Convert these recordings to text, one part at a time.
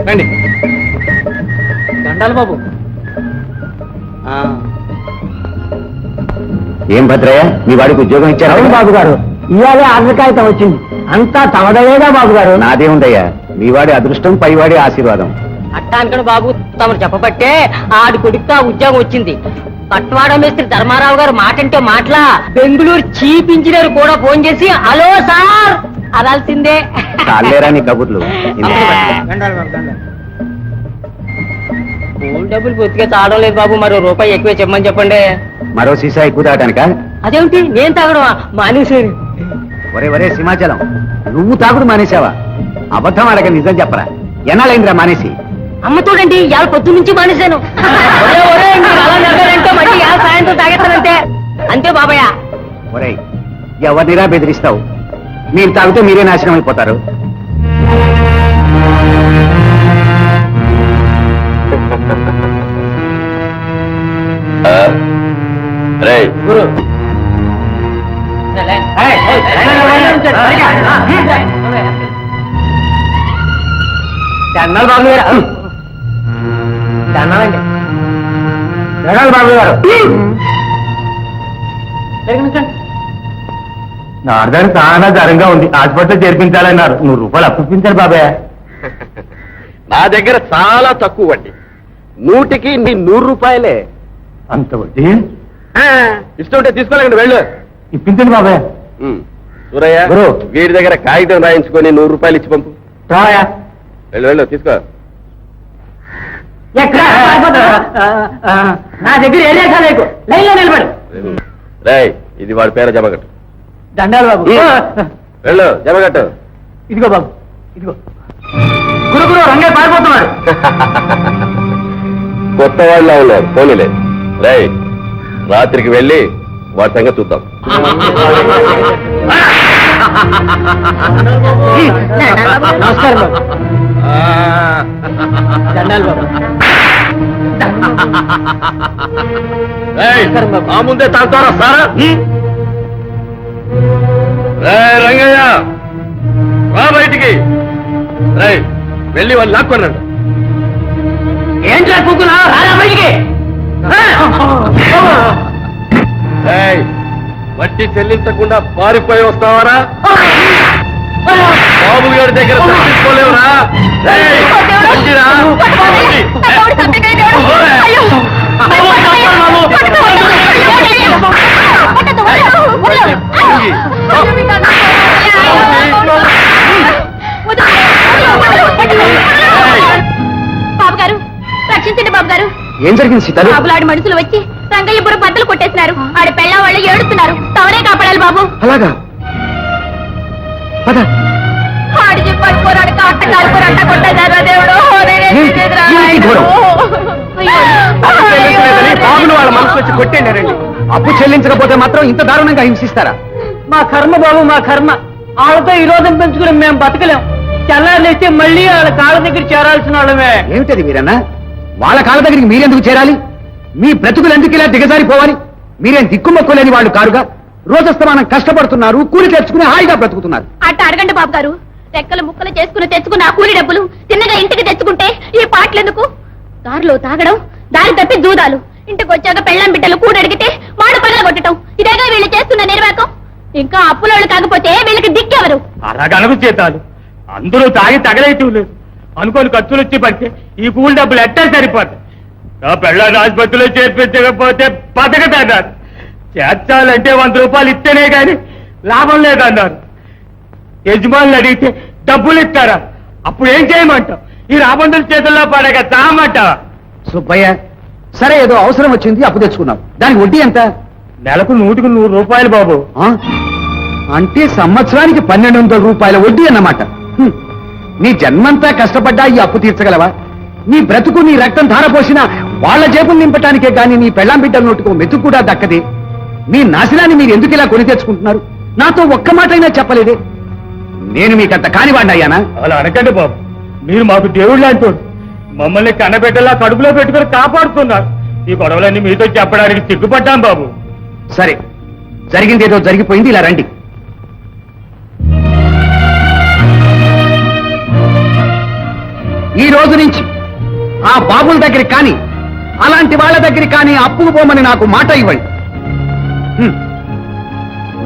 రండి. దండాలి బాబు. ఏం భద్రయ్య, మీ వాడికి ఉద్యోగం ఇచ్చారు? అవును బాబు గారు, ఇవాళే ఆర్డర్ కాగితం వచ్చింది. అంతా తమదయేగా బాబు గారు. నాదే ఉందయ్యా, మీ వాడి అదృష్టం, పైవాడి ఆశీర్వాదం. అట్టా అనుకోండి బాబు, తమరు చెప్పబట్టే ఆడి కొడుకు ఆ ఉద్యోగం వచ్చింది. పట్వాడ మేస్త్రి ధర్మారావు గారు మాటంటే మాటలా బెంగళూరు చీఫ్ ఇంజనీర్ కూడా ఫోన్ చేసి హలో సార్ అనాల్సిందే. చాలేరా నీ కబుర్లు. ఫోన్ డబ్బులు పూర్తిగా తాగడం లేదు బాబు, మరో రూపాయి ఎక్కువ చెప్పమని చెప్పండి. మరో సీసా ఎక్కువ తాగటానిక? అదేమిటి, నేను తాగడం మానేశాను. ఒరే సింహాచలం, నువ్వు తాగుడు మానేశావా? అబద్ధం అడగ, నిజం చెప్పరా. ఎన్నాళ్ళైందిరా మానేసి? అమ్మ చూడండి, ఇవాళ పొద్దు నుంచి మానేశాను. మళ్ళీ ఇవాళ సాయంత్రం తాగేస్తానంటే అంతే బాబయ్య. ఒరే, ఎవరినిరా బెదిరిస్తావు? మీరు తాగితే మీరే నాశనం అయిపోతారు. దండాలు బాబు గారు. దండాలండి. దండాలు బాబు గారు. నా అర్థం చాలా ధరంగా ఉంది, ఆసుపత్రి చేర్పించాలన్నారు. 100 రూపాయలు అప్పించారు బాబాయ్. నా దగ్గర చాలా తక్కువ వడ్డీ, 100కి 100 రూపాయలే. అంత వడ్డీ? ఇష్టం ఉంటే తీసుకోలేకండి, వెళ్ళు. ఇప్పించండి బాబాయ్. సూరయ్య, గురు. వీడి దగ్గర కాగితం రాయించుకొని 100 రూపాయలు ఇచ్చి పంపు. రాయా. వెళ్ళు తీసుకో. నా దగ్గర ఏ లేఖ లేకు, లైన్లో నిలబడు. రేయ్, ఇది వాడి పేర జమగట్టు. దండాలు బాబు. వెళ్ళు, జమగట్టు. ఇదిగో బాబు, ఇదిగో. గురు రంగే పారిపోతున్నాడు. కొత్త వాళ్ళ ఉన్నారు, పోనీలే. రేయ్, రాత్రికి వెళ్ళి వాడి సంగతి చూద్దాం. నమస్కారం బాబు. దండాలు బాబు. ఆ ముందే తాగుతారా సారా? రంగయ్య, రా బయటికి. రేయ్, వెళ్ళి వాళ్ళు లాక్కున్నాడు. ఏంట్రా కూకున్నా, రారా బయటికి. వడ్డీ చెల్లించకుండా పారిపోయి వస్తావారా? బాబు గారి దగ్గర తీసుకోలేవురా? బాబు గారు, రక్షించండి బాబు గారు. ఏం జరిగింది సీతారు? బాబులాడి మనుషులు వచ్చి రంగయ్యపురం బద్దలు కొట్టేసినారు. ఆడి పెళ్ళ వాళ్ళు ఏడుస్తున్నారు. తవరే కాపాడాలి బాబు. అలాగా? పద. ఆడి చెప్పాడు పోరాడు కాట కాలిపోరాట కొట్టేశారు దేవుడు. బాబులు వాళ్ళ మనసు వచ్చి కొట్టేండారండి. అప్పు చెల్లించకపోతే మాత్రం ఇంత దారుణంగా హింసిస్తారా? మా కర్మ బాబు, మా కర్మ. వాళ్ళతో ఈ రోజు పెంచుకుని మేము బతకలేం. తెల్లారులేస్తే మళ్ళీ వాళ్ళ కాళ్ళ దగ్గర చేరాల్సిన వాళ్ళమే. ఏమిటది మీరన్నా? వాళ్ళ కాళ్ళ దగ్గరికి మీరెందుకు చేరాలి? మీ బ్రతుకులు ఎందుకు ఇలా దిగజారిపోవాలి? మీరేం దిక్కుమొక్కలేని వాళ్ళు కారుగా. రోజస్తమానం కష్టపడుతున్నారు, కూలి తెచ్చుకుని హాయిగా బ్రతుకుతున్నారు. అట్ట అడగండి బాబు గారు. రెక్కలు ముక్కలు చేసుకుని తెచ్చుకున్న ఆ కూలి డబ్బులు తిన్నగా ఇంటికి తెచ్చుకుంటే ఈ పాటలెందుకు? దారిలో తాగడం, దారి తప్పి దూదాలు, ఇంటికి వచ్చాక పెళ్ళం బిడ్డలు కూడడిగితే వాడు పగల కొట్టడం, ఇదేగా వీళ్ళు చేస్తున్న నిర్వాకం. ఇంకా అప్పులోళ్ళు కాకపోతే వీళ్ళకి దిక్కెవరు? అలాగనకు చేతాలు అందరూ తాగి తగలేయటం లేదు. అనుకోని ఖర్చులు వచ్చి పడితే ఈ కూలి డబ్బులు ఎట్టా సరిపోతాయి. నా పెళ్ళాన్ని ఆసుపత్రిలో చేర్పించకపోతే బతకదన్నారు. చేర్చాలంటే 100 రూపాయలు ఇస్తేనే గాని లాభం లేదన్నారు. యజమానులు అడిగితే డబ్బులు ఇస్తారా? అప్పుడు ఏం చేయమంటావు? ఈ రాబందుల చేతుల్లో పడక తామంటావా? సుబ్బయ్య, సరే ఏదో అవసరం వచ్చింది, అప్పు తెచ్చుకున్నావు. దానికి వడ్డీ ఎంత? నెలకు 100 రూపాయలు బాబు. అంటే సంవత్సరానికి 1200 రూపాయల వడ్డీ అన్నమాట. నీ జన్మంతా కష్టపడ్డా ఈ అప్పు తీర్చగలవా? నీ బ్రతుకు, నీ రక్తం ధారపోసినా వాళ్ళ జేబులు నింపటానికే గాని నీ పెళ్ళాం బిడ్డల నోటుకు మెతుకు కూడా దక్కది. మీ నాశనాన్ని మీరు ఎందుకు ఇలా కొని తెచ్చుకుంటున్నారు? నాతో ఒక్క మాటైనా చెప్పలేదే. నేను మీకంత కానివాడిని అయ్యానా? అలా అనకండి బాబు, మీరు మాకు దేవుళ్ళు అంటారు. మమ్మల్ని కన్నబిడ్డలా కడుపులో పెట్టుకుని కాపాడుతున్నారు. ఈ గొడవలన్నీ మీతో చెప్పడానికి సిగ్గుపడ్డాం బాబు. సరే, జరిగింది ఏదో జరిగిపోయింది, ఇలా రండి. ఈ రోజు రోజు నుంచి ఆ బాబుల దగ్గరికి కానీ అలాంటి వాళ్ళ దగ్గరికి కానీ అప్పుకు పోమని నాకు మాట ఇవ్వండి.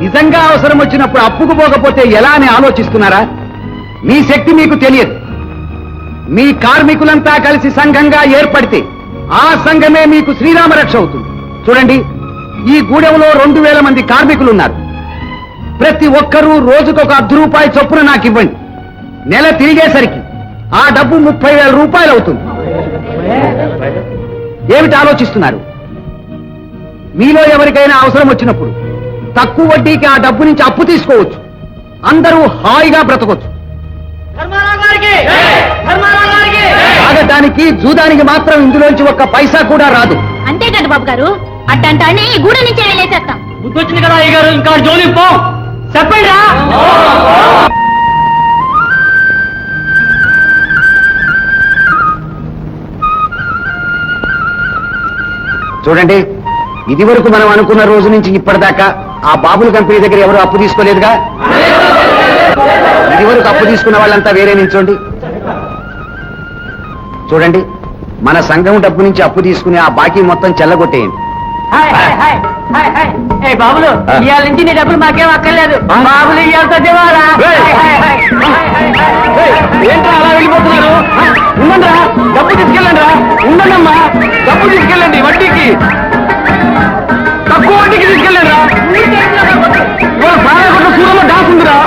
నిజంగా అవసరం వచ్చినప్పుడు అప్పుకు పోకపోతే ఎలా అని ఆలోచిస్తున్నారా? మీ శక్తి మీకు తెలియదు. మీ కార్మికులంతా కలిసి సంఘంగా ఏర్పడితే ఆ సంఘమే మీకు శ్రీరామ రక్ష అవుతుంది. చూడండి, ఈ గూడెంలో 2000 మంది కార్మికులు ఉన్నారు. ప్రతి ఒక్కరూ రోజుకొక ₹10 చొప్పున నాకు ఇవ్వండి. నెల తిరిగేసరికి ఆ డబ్బు 30,000 రూపాయలు అవుతుంది. ఏమిటి ఆలోచిస్తున్నారు? మీలో ఎవరికైనా అవసరం వచ్చినప్పుడు తక్కువ వడ్డీకి ఆ డబ్బు నుంచి అప్పు తీసుకోవచ్చు. అందరూ హాయిగా బ్రతకొచ్చు. తాగటానికి జూదానికి మాత్రం ఇందులోంచి ఒక్క పైసా కూడా రాదు. అంతేకాదు బాబు గారు, అట్టంటాన్ని ఈ గూడ నుంచే వెళ్ళేసేస్తాం. గుర్తొచ్చింది కదా అయ్య గారు, ఇంకా జోలి పో. చెప్పండి. చూడండి, ఇది వరకు మనం అనుకున్న రోజు నుంచి ఇప్పటిదాకా ఆ బాబుల కంపెనీ దగ్గర ఎవరు అప్పు తీసుకోలేదుగా. ఇది వరకు అప్పు తీసుకున్న వాళ్ళంతా వేరే నిల్చోండి. చూడండి, మన సంఘం డబ్బు నుంచి అప్పు తీసుకుని ఆ బాకీ మొత్తం చెల్లగొట్టేయండి. బాబులు ఇవాళ నుంచి నీ డబ్బులు మాకేం అక్కర్లేదు. బాబులు ఏంట్రా అలా వెళ్ళిపోతున్నారు? ఉండండిరా, డబ్బు తీసుకెళ్ళండి రా. ఉండండమ్మా, డబ్బు తీసుకెళ్ళండి. వడ్డీకి తక్కువ వడ్డీకి తీసుకెళ్ళండి రా. ఇవాళ బాలకొండ సూరంలో డాన్స్ ఉందిరా.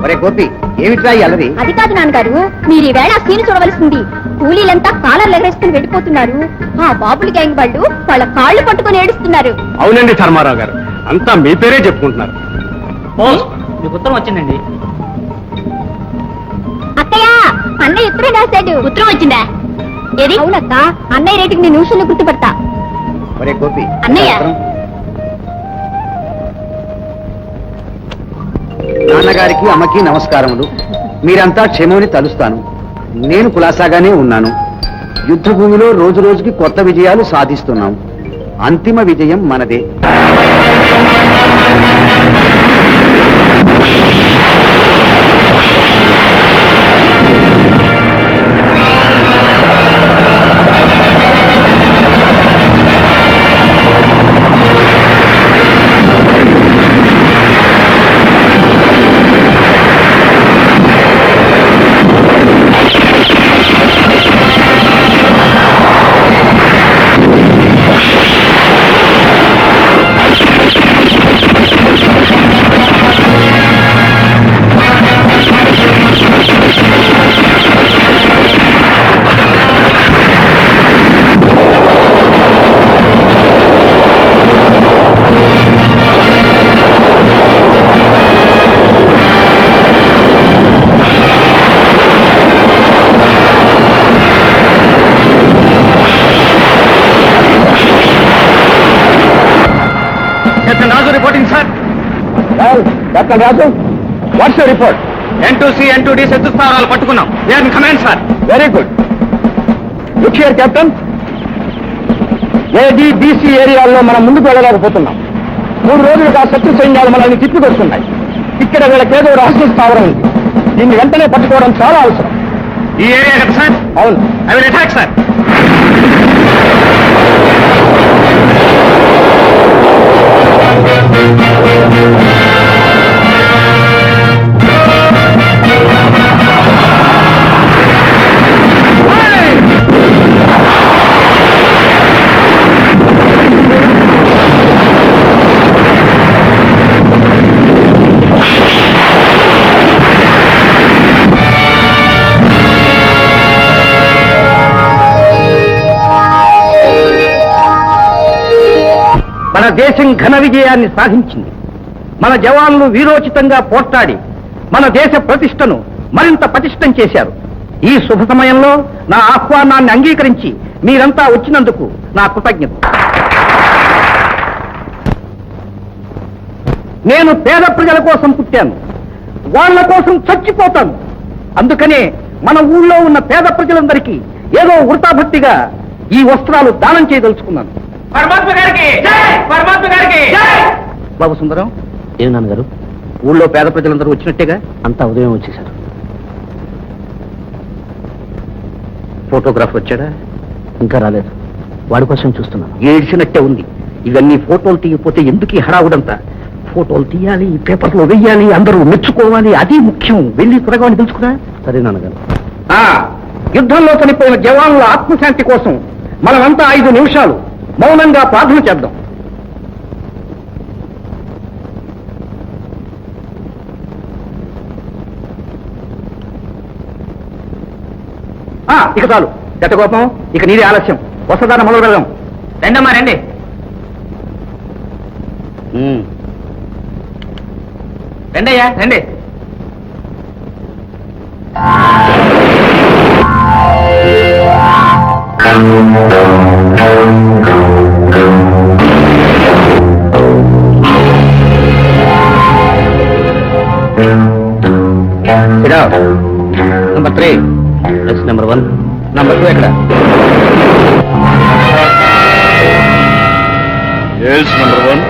ఒరే గోపి, ఏమిట్రా ఈ అలరి? అది కాదు నాన్నగారు, మీరు ఈ వేళ సీన్ చూడవలసింది. కూలీలంతా కాలర్లు ఎగరేసుకుని వెళ్ళిపోతున్నారు. ఆ బాబుల గ్యాంగ్ వాళ్ళు వాళ్ళ కాళ్ళు పట్టుకుని ఏడుస్తున్నారు. అవునండి ధర్మారావు గారు, అంతా మీ పేరే చెప్పుకుంటున్నారు. మీకు ఉత్తరం వచ్చిందండి. అక్కయ్య, అన్నయ్య ఉత్తరం రాశాడు. ఉత్తరం వచ్చిందా? ఏది? అవునక్క, అన్నయ్య రేటుకి నేను నిమిషంలో గుర్తుపడతా. ఒరే గోపి, అన్నయ్య. నాన్నగారికి అమ్మకి నమస్కారములు. మీరంతా క్షేమమని తలుస్తాను. నేను కులాసాగానే ఉన్నాను. యుద్ధ భూమిలో రోజు రోజుకి కొత్త విజయాలు సాధిస్తున్నాం. అంతిమ విజయం మనదే. Doctor Raju, what's your report? N2C, N2D శత్రుస్థావరాలు పట్టుకున్నాం. Command sir. Very good. Look here captain, AD BC ఏరియాల్లో మనం ముందుకు వెళ్ళలేకపోతున్నాం. 3 రోజులుగా శత్రు సైన్యాలు మనల్ని తిప్పికొస్తున్నాయి. ఇక్కడ వీళ్ళకేదో రహస్య స్థావరం ఉంది. దీన్ని వెంటనే పట్టుకోవడం చాలా అవసరం. ఈ ఏరియా కదా సార్? అవును. I will attack sir. మన దేశం ఘన విజయాన్ని సాధించింది. మన జవాన్లు వీరోచితంగా పోట్లాడి మన దేశ ప్రతిష్టను మరింత పటిష్టం చేశారు. ఈ శుభ సమయంలో నా ఆహ్వానాన్ని అంగీకరించి మీరంతా వచ్చినందుకు నా కృతజ్ఞత. నేను పేద ప్రజల కోసం పుట్టాను, వాళ్ళ కోసం చచ్చిపోతాను. అందుకనే మన ఊళ్ళో ఉన్న పేద ప్రజలందరికీ ఏదో వృతాభక్తిగా ఈ వస్త్రాలు దానం చేయదలుచుకున్నాను. పరమాత్మ గారికి జై! పరమాత్మ గారికి జై! బాబు సుందరం, ఏం నాన్నగారు? ఊళ్ళో పేద ప్రజలందరూ వచ్చినట్టేగా? అంతా ఉదయం వచ్చేశారు. ఫోటోగ్రాఫ్ వచ్చాడా? ఇంకా రాలేదు. వాడి కోసం చూస్తున్నాను. ఏడ్చినట్టే ఉంది. ఇవన్నీ ఫోటోలు తీయకపోతే ఎందుకు ఈ హడావుడంతా? ఫోటోలు తీయాలి, పేపర్లో వెయ్యాలి, అందరూ మెచ్చుకోవాలి, అది ముఖ్యం. వెళ్ళి త్వరగా అని తెలుసుకురా. సరే నాన్నగారు. యుద్ధంలో చనిపోయిన జవాన్ల ఆత్మశాంతి కోసం మనమంతా 5 నిమిషాలు మౌనంగా ప్రార్థన చేద్దాం. ఇక చాలు గతగోపం, ఇక నీదే ఆలస్యం. వస్తదాన మొదలు పెడదాం. రండమ్మా రండి. రండయ్యా రండి. నంబర్ 3. Yes number 1. నంబర్ 2 ఎక్కడ? Yes number 1.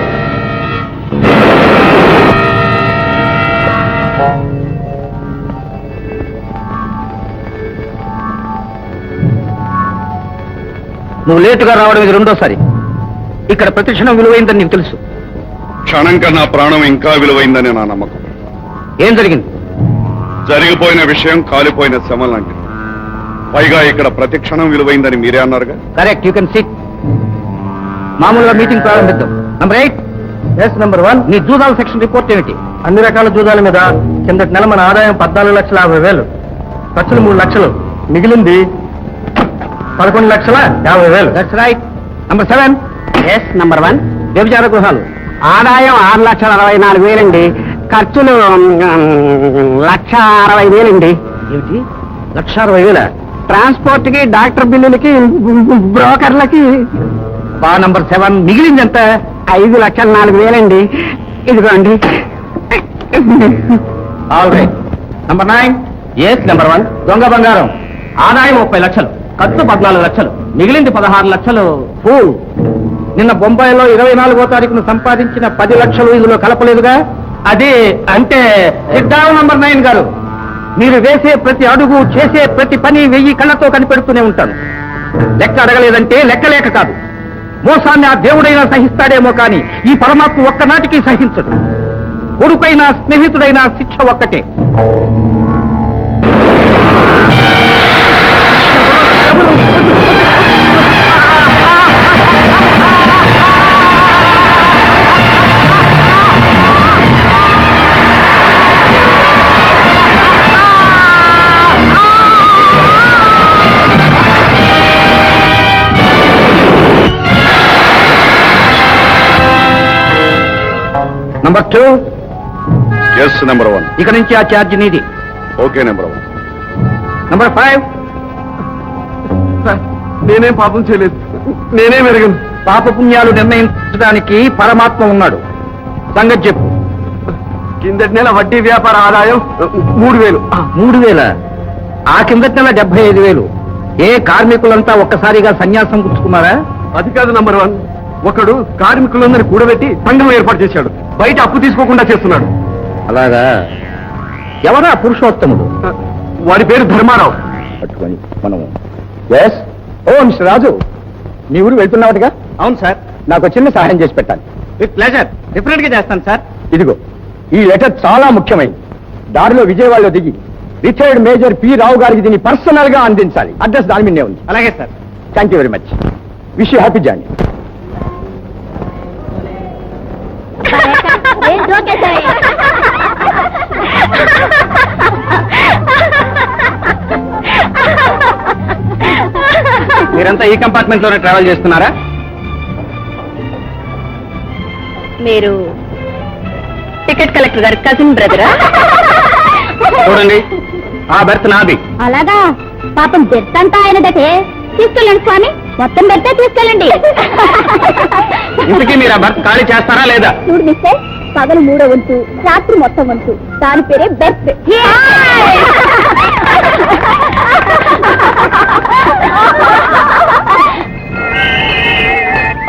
నువ్వు లేటుగా రావడం ఇది రెండోసారి. ఇక్కడ ప్రతి క్షణం విలువైందని నీకు తెలుసు. క్షణం కన్నా ప్రాణం ఇంకా విలువైందని నా నమ్మకం. ఏం జరిగింది? జరిగిపోయిన విషయం కాలిపోయిన శవం లాంటిది. పైగా ఇక్కడ ప్రతి క్షణం విలువైందని మీరే అన్నారుగా. కరెక్ట్. You can sit. మామూలుగా మీటింగ్ ప్రారంభిద్దాం. నంబర్ 8. Yes number 1. నీ జూదాల సెక్షన్ రిపోర్ట్ ఏమిటి? అన్ని రకాల జూదాల మీద కిందటి నెల మన ఆదాయం 14,50,000, ఖర్చులు 3 లక్షలు, మిగిలింది 11,50,000. That's right. Number 7. Yes number 1. వ్యభిచార గృహాలు. ఆదాయం 6,64,000 అండి, ఖర్చులు 1,60,000 అండి. ఏమిటి? 1,60,000? ట్రాన్స్పోర్ట్ కి, డాక్టర్ బిల్లులకి, బ్రోకర్లకి. నంబర్ 7. మిగిలింది ఎంత? 5,04,000 అండి. ఇదిగోండి. All right. Number 9. Yes number 1. దొంగ బంగారం. ఆదాయం 30 లక్షలు, ఖర్చు 14 లక్షలు, మిగిలింది 16 లక్షలు. ఫూల్. నిన్న బొంబాయిలో 24వ తారీఖున సంపాదించిన 10 లక్షలు ఇందులో కలపలేదుగా? అది అంటే సిద్ధాం. నంబర్ 9 గారు, మీరు వేసే ప్రతి అడుగు, చేసే ప్రతి పని 1000 కళ్ళతో కనిపెడుతూనే ఉంటాను. లెక్క అడగలేదంటే లెక్కలేక కాదు. మోసాన్ని ఆ దేవుడైనా సహిస్తాడేమో కానీ ఈ పరమాత్మ ఒక్కనాటికి సహించడు. కొడుకైనా స్నేహితుడైనా శిక్ష ఒక్కటే. నంబర్ 2. Yes number 1. ఇక నుంచి ఆ ఛార్జ్ నీది. Okay number 1. నంబర్ 5. నేనేం పాపం చేయలేదు, నేనే మెరగను. పాపపుణ్యాలు నిర్ణయించడానికి పరమాత్మ ఉన్నాడు. సంగతి చెప్పు. కిందటి నెల వడ్డీ వ్యాపార ఆదాయం 3,000. 3,000? ఆ కిందటి నెల 75,000. ఏ కార్మికులంతా ఒక్కసారిగా సన్యాసం పుచ్చుకున్నారా? అది కాదు నంబర్ 1. ఒకడు కార్మికులందరూ కూడబెట్టి సంఘం ఏర్పాటు చేశాడు. బయట అప్పు తీసుకోకుండా చేస్తున్నాడు. అలాగా? ఎవరా పురుషోత్తముడు? వాడి పేరు ధర్మారావు. పట్టుకొని మనము. ఎస్. ఓ మిస్టర్ రాజు, నీ ఊరు వెళ్తున్నావుగా? అవును సార్. నాకు చిన్న సహాయం చేసి పెట్టాలి. With pleasure. డిఫరెంట్ గా చేస్తాను సార్. ఇదిగో, ఈ లెటర్ చాలా ముఖ్యమైనది. దారిలో విజయవాడలో దిగి రిటైర్డ్ మేజర్ పి రావు గారికి దీన్ని పర్సనల్ గా అందించాలి. అడ్రస్ దాని మీదే ఉంది. అలాగే sir. Thank you very much. Wish you happy journey. ఏం జోకేశాయి? మీరంతా ఈ కంపార్ట్మెంట్ లోనే ట్రావెల్ చేస్తున్నారా? మీరు టికెట్ కలెక్టర్ గారి కజిన్ బ్రదరా? చూడండి, ఆ బెర్త్ నాది. అలాగా? పాపం బెర్త్ అంతా ఆయనదటే. తీసుకెళ్ళండి స్వామి, మొత్తం బెర్తే తీసుకెళ్ళండి. ఇంతకీ మీరు ఆ బెర్త్ ఖాళీ చేస్తారా లేదా? చూడు మిస్టర్, పగలు 3వ వంతు, రాత్రి మొత్తం వంతు. దాని పేరే బెర్త్.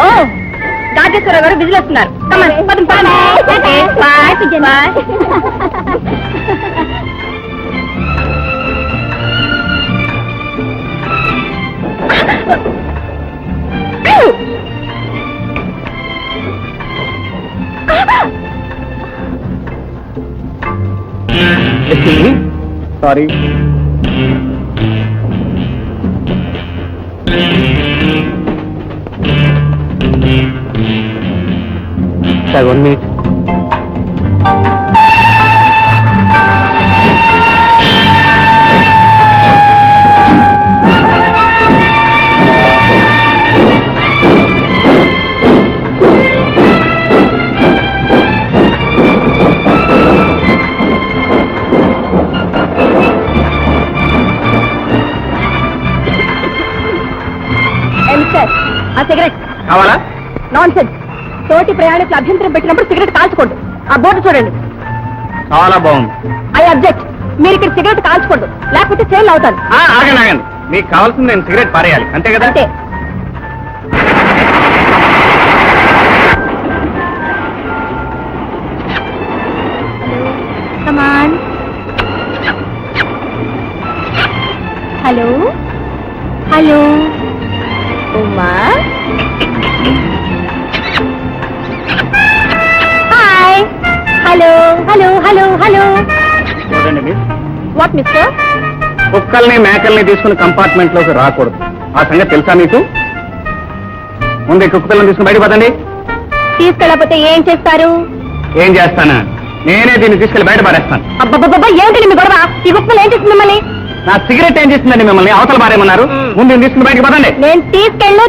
ఓ, రాజేశ్వరరావు గారు విజిల్ వస్తున్నారు. సారీ. Sir 1 minute. ఆ సిగరెట్ కావాలా? Non sense. తోటి ప్రయాణికులు అభ్యంతరం పెట్టినప్పుడు సిగరెట్ కాల్చుకోండి. ఆ బోర్డు చూడండి. చాలా బాగుంది. I object. మీరు ఇక్కడ సిగరెట్ కాల్చుకోండి, లేకపోతే ఫెయిల్ అవుతాను. ఆగండి ఆగండి, మీకు కావాల్సింది నేను సిగరెట్ పారేయాలి, అంతే కదా? అంతే. Come on. Hello hello Uma. Hi. Hello hello hello hello. చూడండి మీరు, వాట్ మిస్టర్? కుక్కల్ని మేకల్ని తీసుకుని కంపార్ట్మెంట్ లోకి రాకూడదు. ఆ సంగతి తెలుసా మీకు? ముందు ఈ కుక్క పిల్లల్ని తీసుకుని బయట పదండి. తీసుకెళ్ళకపోతే ఏం చేస్తారు? ఏం చేస్తానా? నేనే దీన్ని తీసుకెళ్లి బయట పారేస్తాను. అబ్బబ్బబ్బా, ఏమిటి మీ గొడవ? ఈ కుక్కలు ఏం చేస్తుంది మిమ్మల్ని? నా సిగరెట్ ఏం చేస్తుందండి మిమ్మల్ని? అవతల పారేయమన్నారు. ముందు దీన్ని తీసుకుని బయటకు పదండి. నేను తీసుకెళ్ళు.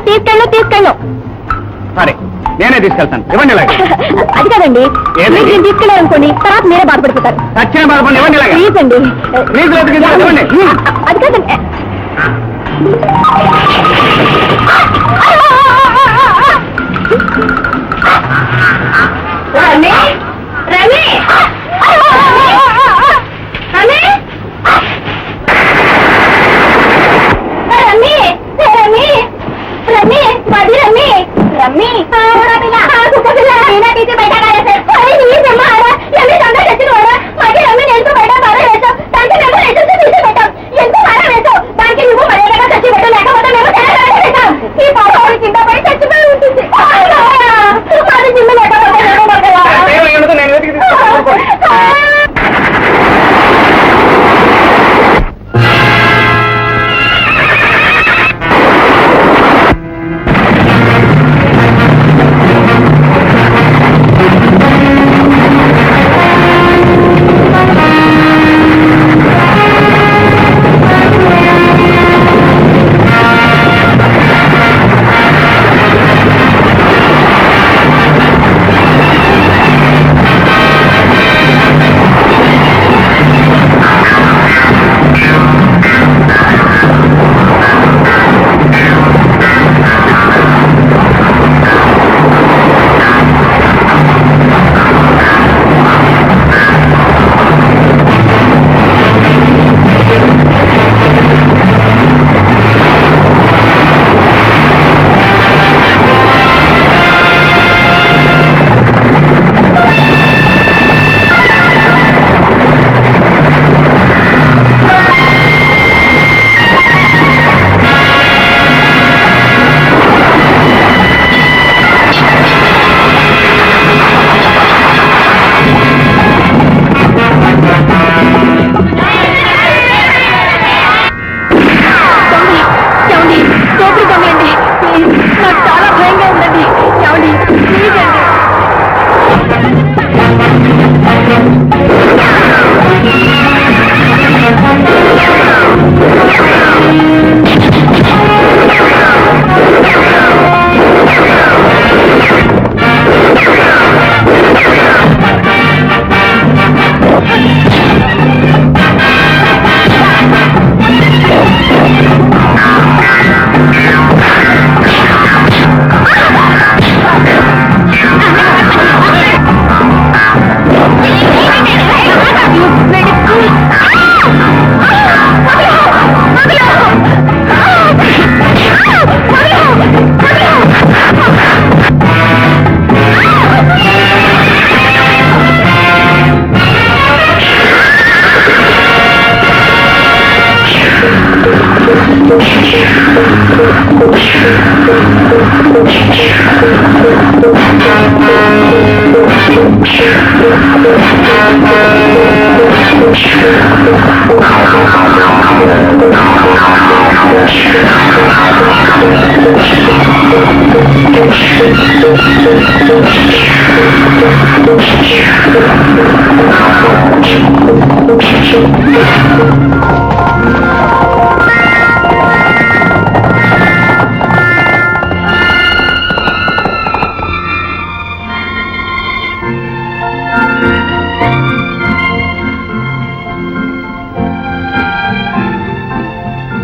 సరే, నేనే తీసుకెళ్తాను. ఇవ్వండి ఇలాగ. అది కాదండి, ఏది? మీరు దీన్ని తీసుకెళ్ళారనుకోండి, తర్వాత మీరే బాధపడిపోతారు. సచ్చిన బాధపడి ఇవ్వండి ఇలాగ. ప్లీజ్ అండి. ప్లీజ్ లేదు, ఇవ్వండి. అది కాదండి. రమే రమే రమే రమ్మి రమ్మి రమ్మి మది రమ్మి రమ్మి బయట మది రమ్మి నేను బయట బాగా వేసాం. దానికి మేము పెట్టాం. ఎంత బాగా వేసాం. దానికి నువ్వు మర్యాదగా చచ్చి పెట్టు, లేకపోతే మేము ఈ పాప కింద పడి చచ్చిపోయి ఉంటుంది.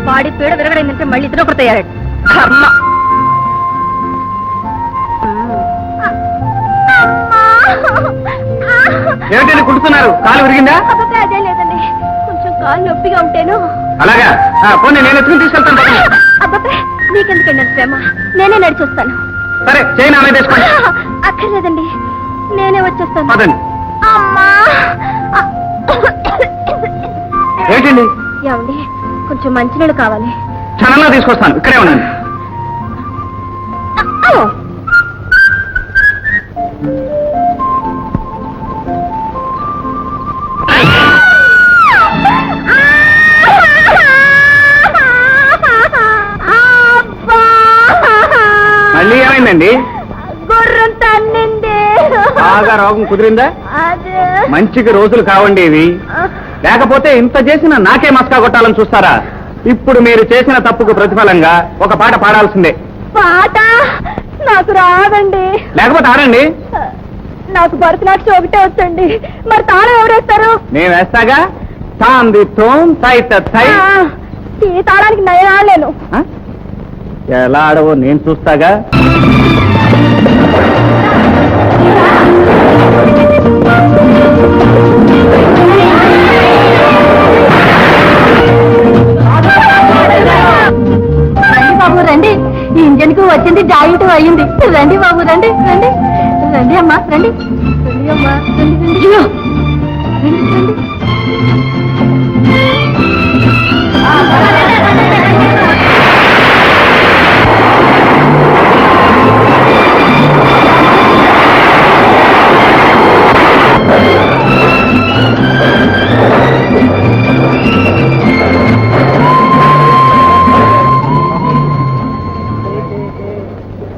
వాడి పీడ విరగడైందంటే మళ్ళీ ఇతను ఒకటి తయారాడు. కర్మ. ఏమిటి కుడుతున్నారు? కాలు విరిగిందా? అబ్బబ్బే, అదే లేదండి, కొంచెం కాలు నొప్పిగా ఉంటేను. అలాగా పోనీ నేను ఎత్తుకుని తీసుకెళ్తాను. అబ్బబ్బే, నీకెందుకండి అంత శ్రమ? నేనే నడిచొస్తాను. సరే చైన్ ఆమె తీసుకోండి. అక్కర్లేదండి, నేనే వచ్చేస్తాను. పదండి. అమ్మా. ఏంటండి? ఏమండి, కొంచెం మంచినీళ్ళు కావాలి. క్షణంలో తీసుకొస్తాను, ఇక్కడే ఉండండి. మళ్ళీ ఏమైందండి? గుర్రం తన్నింది. బాగా రోగం కుదిరిందా? అదే. మంచికి రోజులు కావండి ఇవి. లేకపోతే ఇంత చేసిన నాకే మస్కా కొట్టాలని చూస్తారా? ఇప్పుడు మీరు చేసిన తప్పుకు ప్రతిఫలంగా ఒక పాట పాడాల్సిందే. పాట నాకు రాదండి. లేకపోతే ఆడండి. నాకు భరతనాట్యం ఒకటే వచ్చండి. మరి తాళం ఎవరేస్తారు? నేను వేస్తాగా. తాంది తోం తైత తై. ఈ తాళానికి నేను ఆడలేను. ఎలా ఆడవో నేను చూస్తాగా. బాబు రండి, ఈ ఇంజన్ కు వచ్చింది జాయింట్ అయ్యింది. రండి బాబు, రండి రండి రండి అమ్మా, రండి రండి అమ్మా, రండి రండి. అయ్యో, రండి రండి.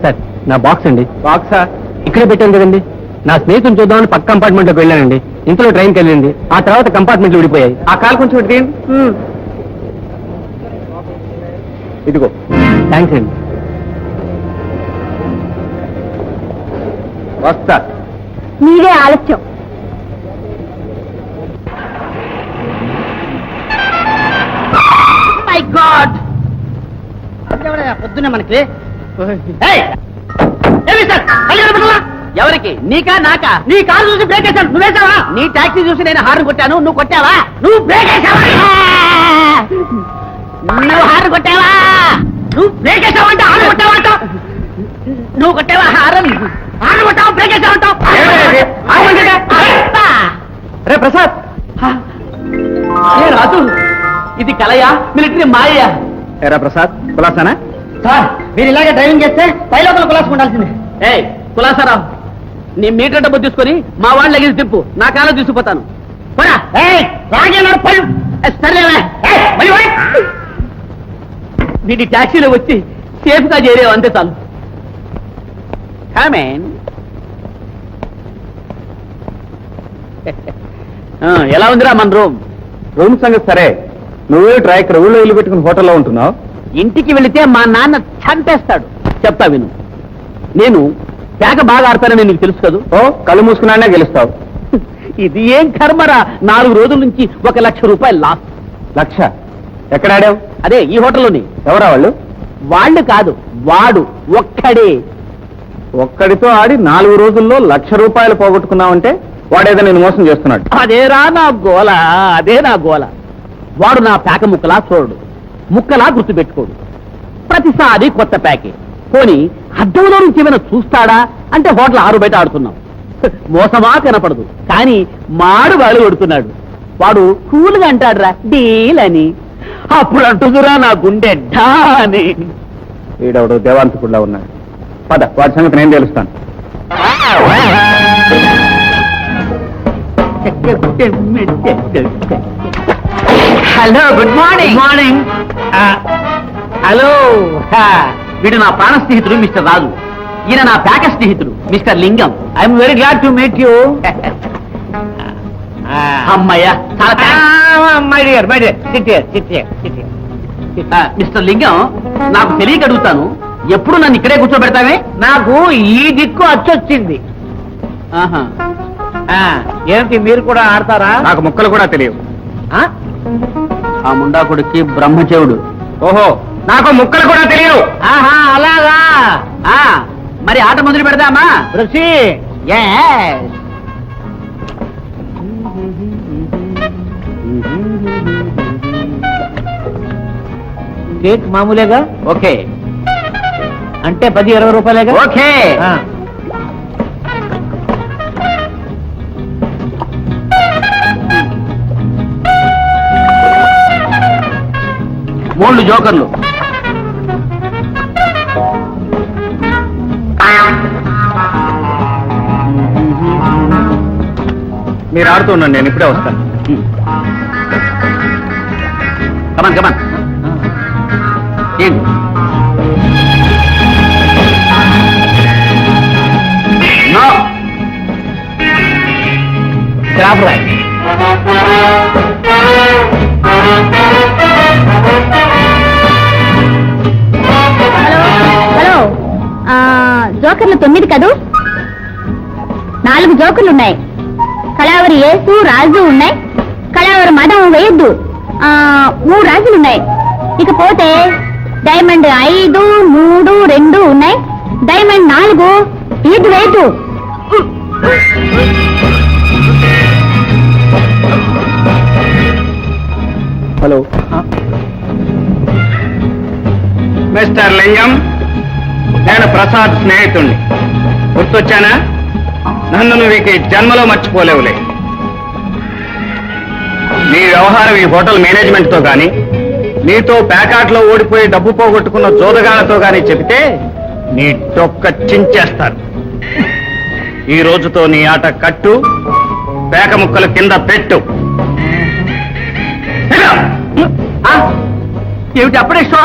సార్, నా బాక్స్ అండి. బాక్సా? ఇక్కడే పెట్టాను కదండి. నా స్నేహితుని చూద్దామని పక్క కంపార్ట్మెంట్ లోకి వెళ్ళానండి. ఇంతలో ట్రైన్కి వెళ్ళింది. ఆ తర్వాత కంపార్ట్మెంట్లు విడిపోయాయి. ఆ కాలు కొంచెం ఇటు తీయండి. ఇదిగో. థ్యాంక్స్ అండి. వస్తా. మీరే ఆలస్యం. మై గాడ్, పొద్దున్న మనకి ఎవరికి? నీకా నాకా? నీ కారు చూసి బ్రేక్ వేసాను, నువ్వేసావా? నీ టాక్సీ చూసి నేను హార్న్ కొట్టాను, నువ్వు కొట్టావా? నువ్వు బ్రేక్ వేసావా? నువ్వు హార్న్ కొట్టావా? నువ్వు బ్రేక్ వేసావంట, హార్న్ కొట్టావంట. నువ్వు కొట్టావా హార్న్? హార్న్ కొట్టావా, బ్రేక్ వేసావంటావు? రే ప్రసాద్, రాజు, ఇది కలయా మిలిటరీ మాయా? ఏరా ప్రసాద్, కులాసానా? సార్, మీరు ఇలాగే డ్రైవింగ్ చేస్తే పైలోపల కులాసం ఉండాల్సిందే. ఏయ్ కులాసారావు, నీ మీటర్ డబ్బు తీసుకొని మా వాళ్ళు లగేజ్ తిప్పు, నా కాలం తీసుకుపోతాను. వీడి ట్యాక్సీలో వచ్చి సేఫ్ గా చేరేవు, అంతే చాలు. ఎలా ఉందిరా మన రూమ్? రూమ్ సంగతి సరే, నువ్వే ట్రాక్ ఊళ్ళో ఇల్లు పెట్టుకుని హోటల్లో ఉంటున్నావు. ఇంటికి వెళితే మా నాన్న చంపేస్తాడు. చెప్తా విను, నేను పేక బాగా ఆడతానని నీకు తెలుసు కదా. ఓ, కళ్ళు మూసుకున్నానే గెలుస్తావు. ఇది ఏం కర్మరా, 4 రోజుల నుంచి 1 లక్ష రూపాయలు లాస్. లక్ష? ఎక్కడ ఆడావు? అదే ఈ హోటల్లోని. ఎవరా వాళ్ళు? వాళ్ళు కాదు, వాడు ఒక్కడే. ఒక్కడితో ఆడి 4 రోజుల్లో 1 లక్ష రూపాయలు పోగొట్టుకున్నావంటే వాడేదో నేను మోసం చేస్తున్నాడు. అదేరా నా గోల, అదే నా గోల. వాడు నా పేక ముక్కలా చూడడు, ముక్కలా గుర్తుపెట్టుకోడు. ప్రతిసారి కొత్త ప్యాకే. పోని అద్దంలో నుంచి ఏమైనా చూస్తాడా అంటే హోటల్ 6 బయట ఆడుతున్నాం. మోసమా కనపడదు, కానీ మాడు వాళ్ళు కొడుతున్నాడు. వాడు కూల్గా అంటాడురా డీల్ అని. అప్పుడు అంటుందిరా నా గుండె ఢా అని. వీడవడు దేవాంతకుడిలా ఉన్నాడు. పద, వాడి సంగతి నేను తెలుస్తాను. Hello good morning morning hello వీడు నా ప్రాణ స్నేహితుడు మిస్టర్ రాజు. ఈయన నా ప్యాక స్నేహితుడు మిస్టర్ లింగం. I'm very glad to meet you. అమ్మయ్యా మిస్టర్ లింగం, నాకు తెలియక అడుగుతాను, ఎప్పుడు నన్ను ఇక్కడే కూర్చోబెడతావే? నాకు ఈ దిక్కు అచ్చొచ్చింది. ఏంటి మీరు కూడా ఆడతారా? నాకు ముక్కలు కూడా తెలియవు. ఆ ముండా కొడుక్కి బ్రహ్మచేవుడు. ఓహో, నాకు ముక్కలు కూడా తెలియవు. ఆహా అలాగా. మరి ఆట మొదలు పెడదామా? కేక్ మామూలేగా? ఓకే. అంటే 10-20 రూపాయలేగా? ఓకే. మూడు జోకర్లు. మీరు ఆడుతూ ఉండండి, నేను ఇప్పుడే వస్తాను. Come on come on. ఏంటి? No crap right. హలో, జోకర్లు 9 కదూ? 4 జోకర్లు ఉన్నాయి. కళావరి యేసు రాజు ఉన్నాయి. కళావరి మదం వేయద్దు. 3 రాజులు ఉన్నాయి. ఇకపోతే డైమండ్ 5, 3, 2 ఉన్నాయి. డైమండ్ 4 ఇది వేయద్దు. హలో మిస్టర్ లింగం, నేను ప్రసాద్ స్నేహితుణ్ణి. గుర్తొచ్చానా? నన్ను నువ్వు ఈ జన్మలో మర్చిపోలేవులే. నీ వ్యవహారం ఈ హోటల్ మేనేజ్మెంట్ తో గాని, నీతో ప్యాకాట్లో ఓడిపోయి డబ్బు పోగొట్టుకున్న జోదగాళ్లతో గాని చెబితే నీ డొక్క చించేస్తారు. ఈ రోజుతో నీ ఆట కట్టు, పేక ముక్కలు కింద పెట్టు. ఏమిటి అప్పుడే షో?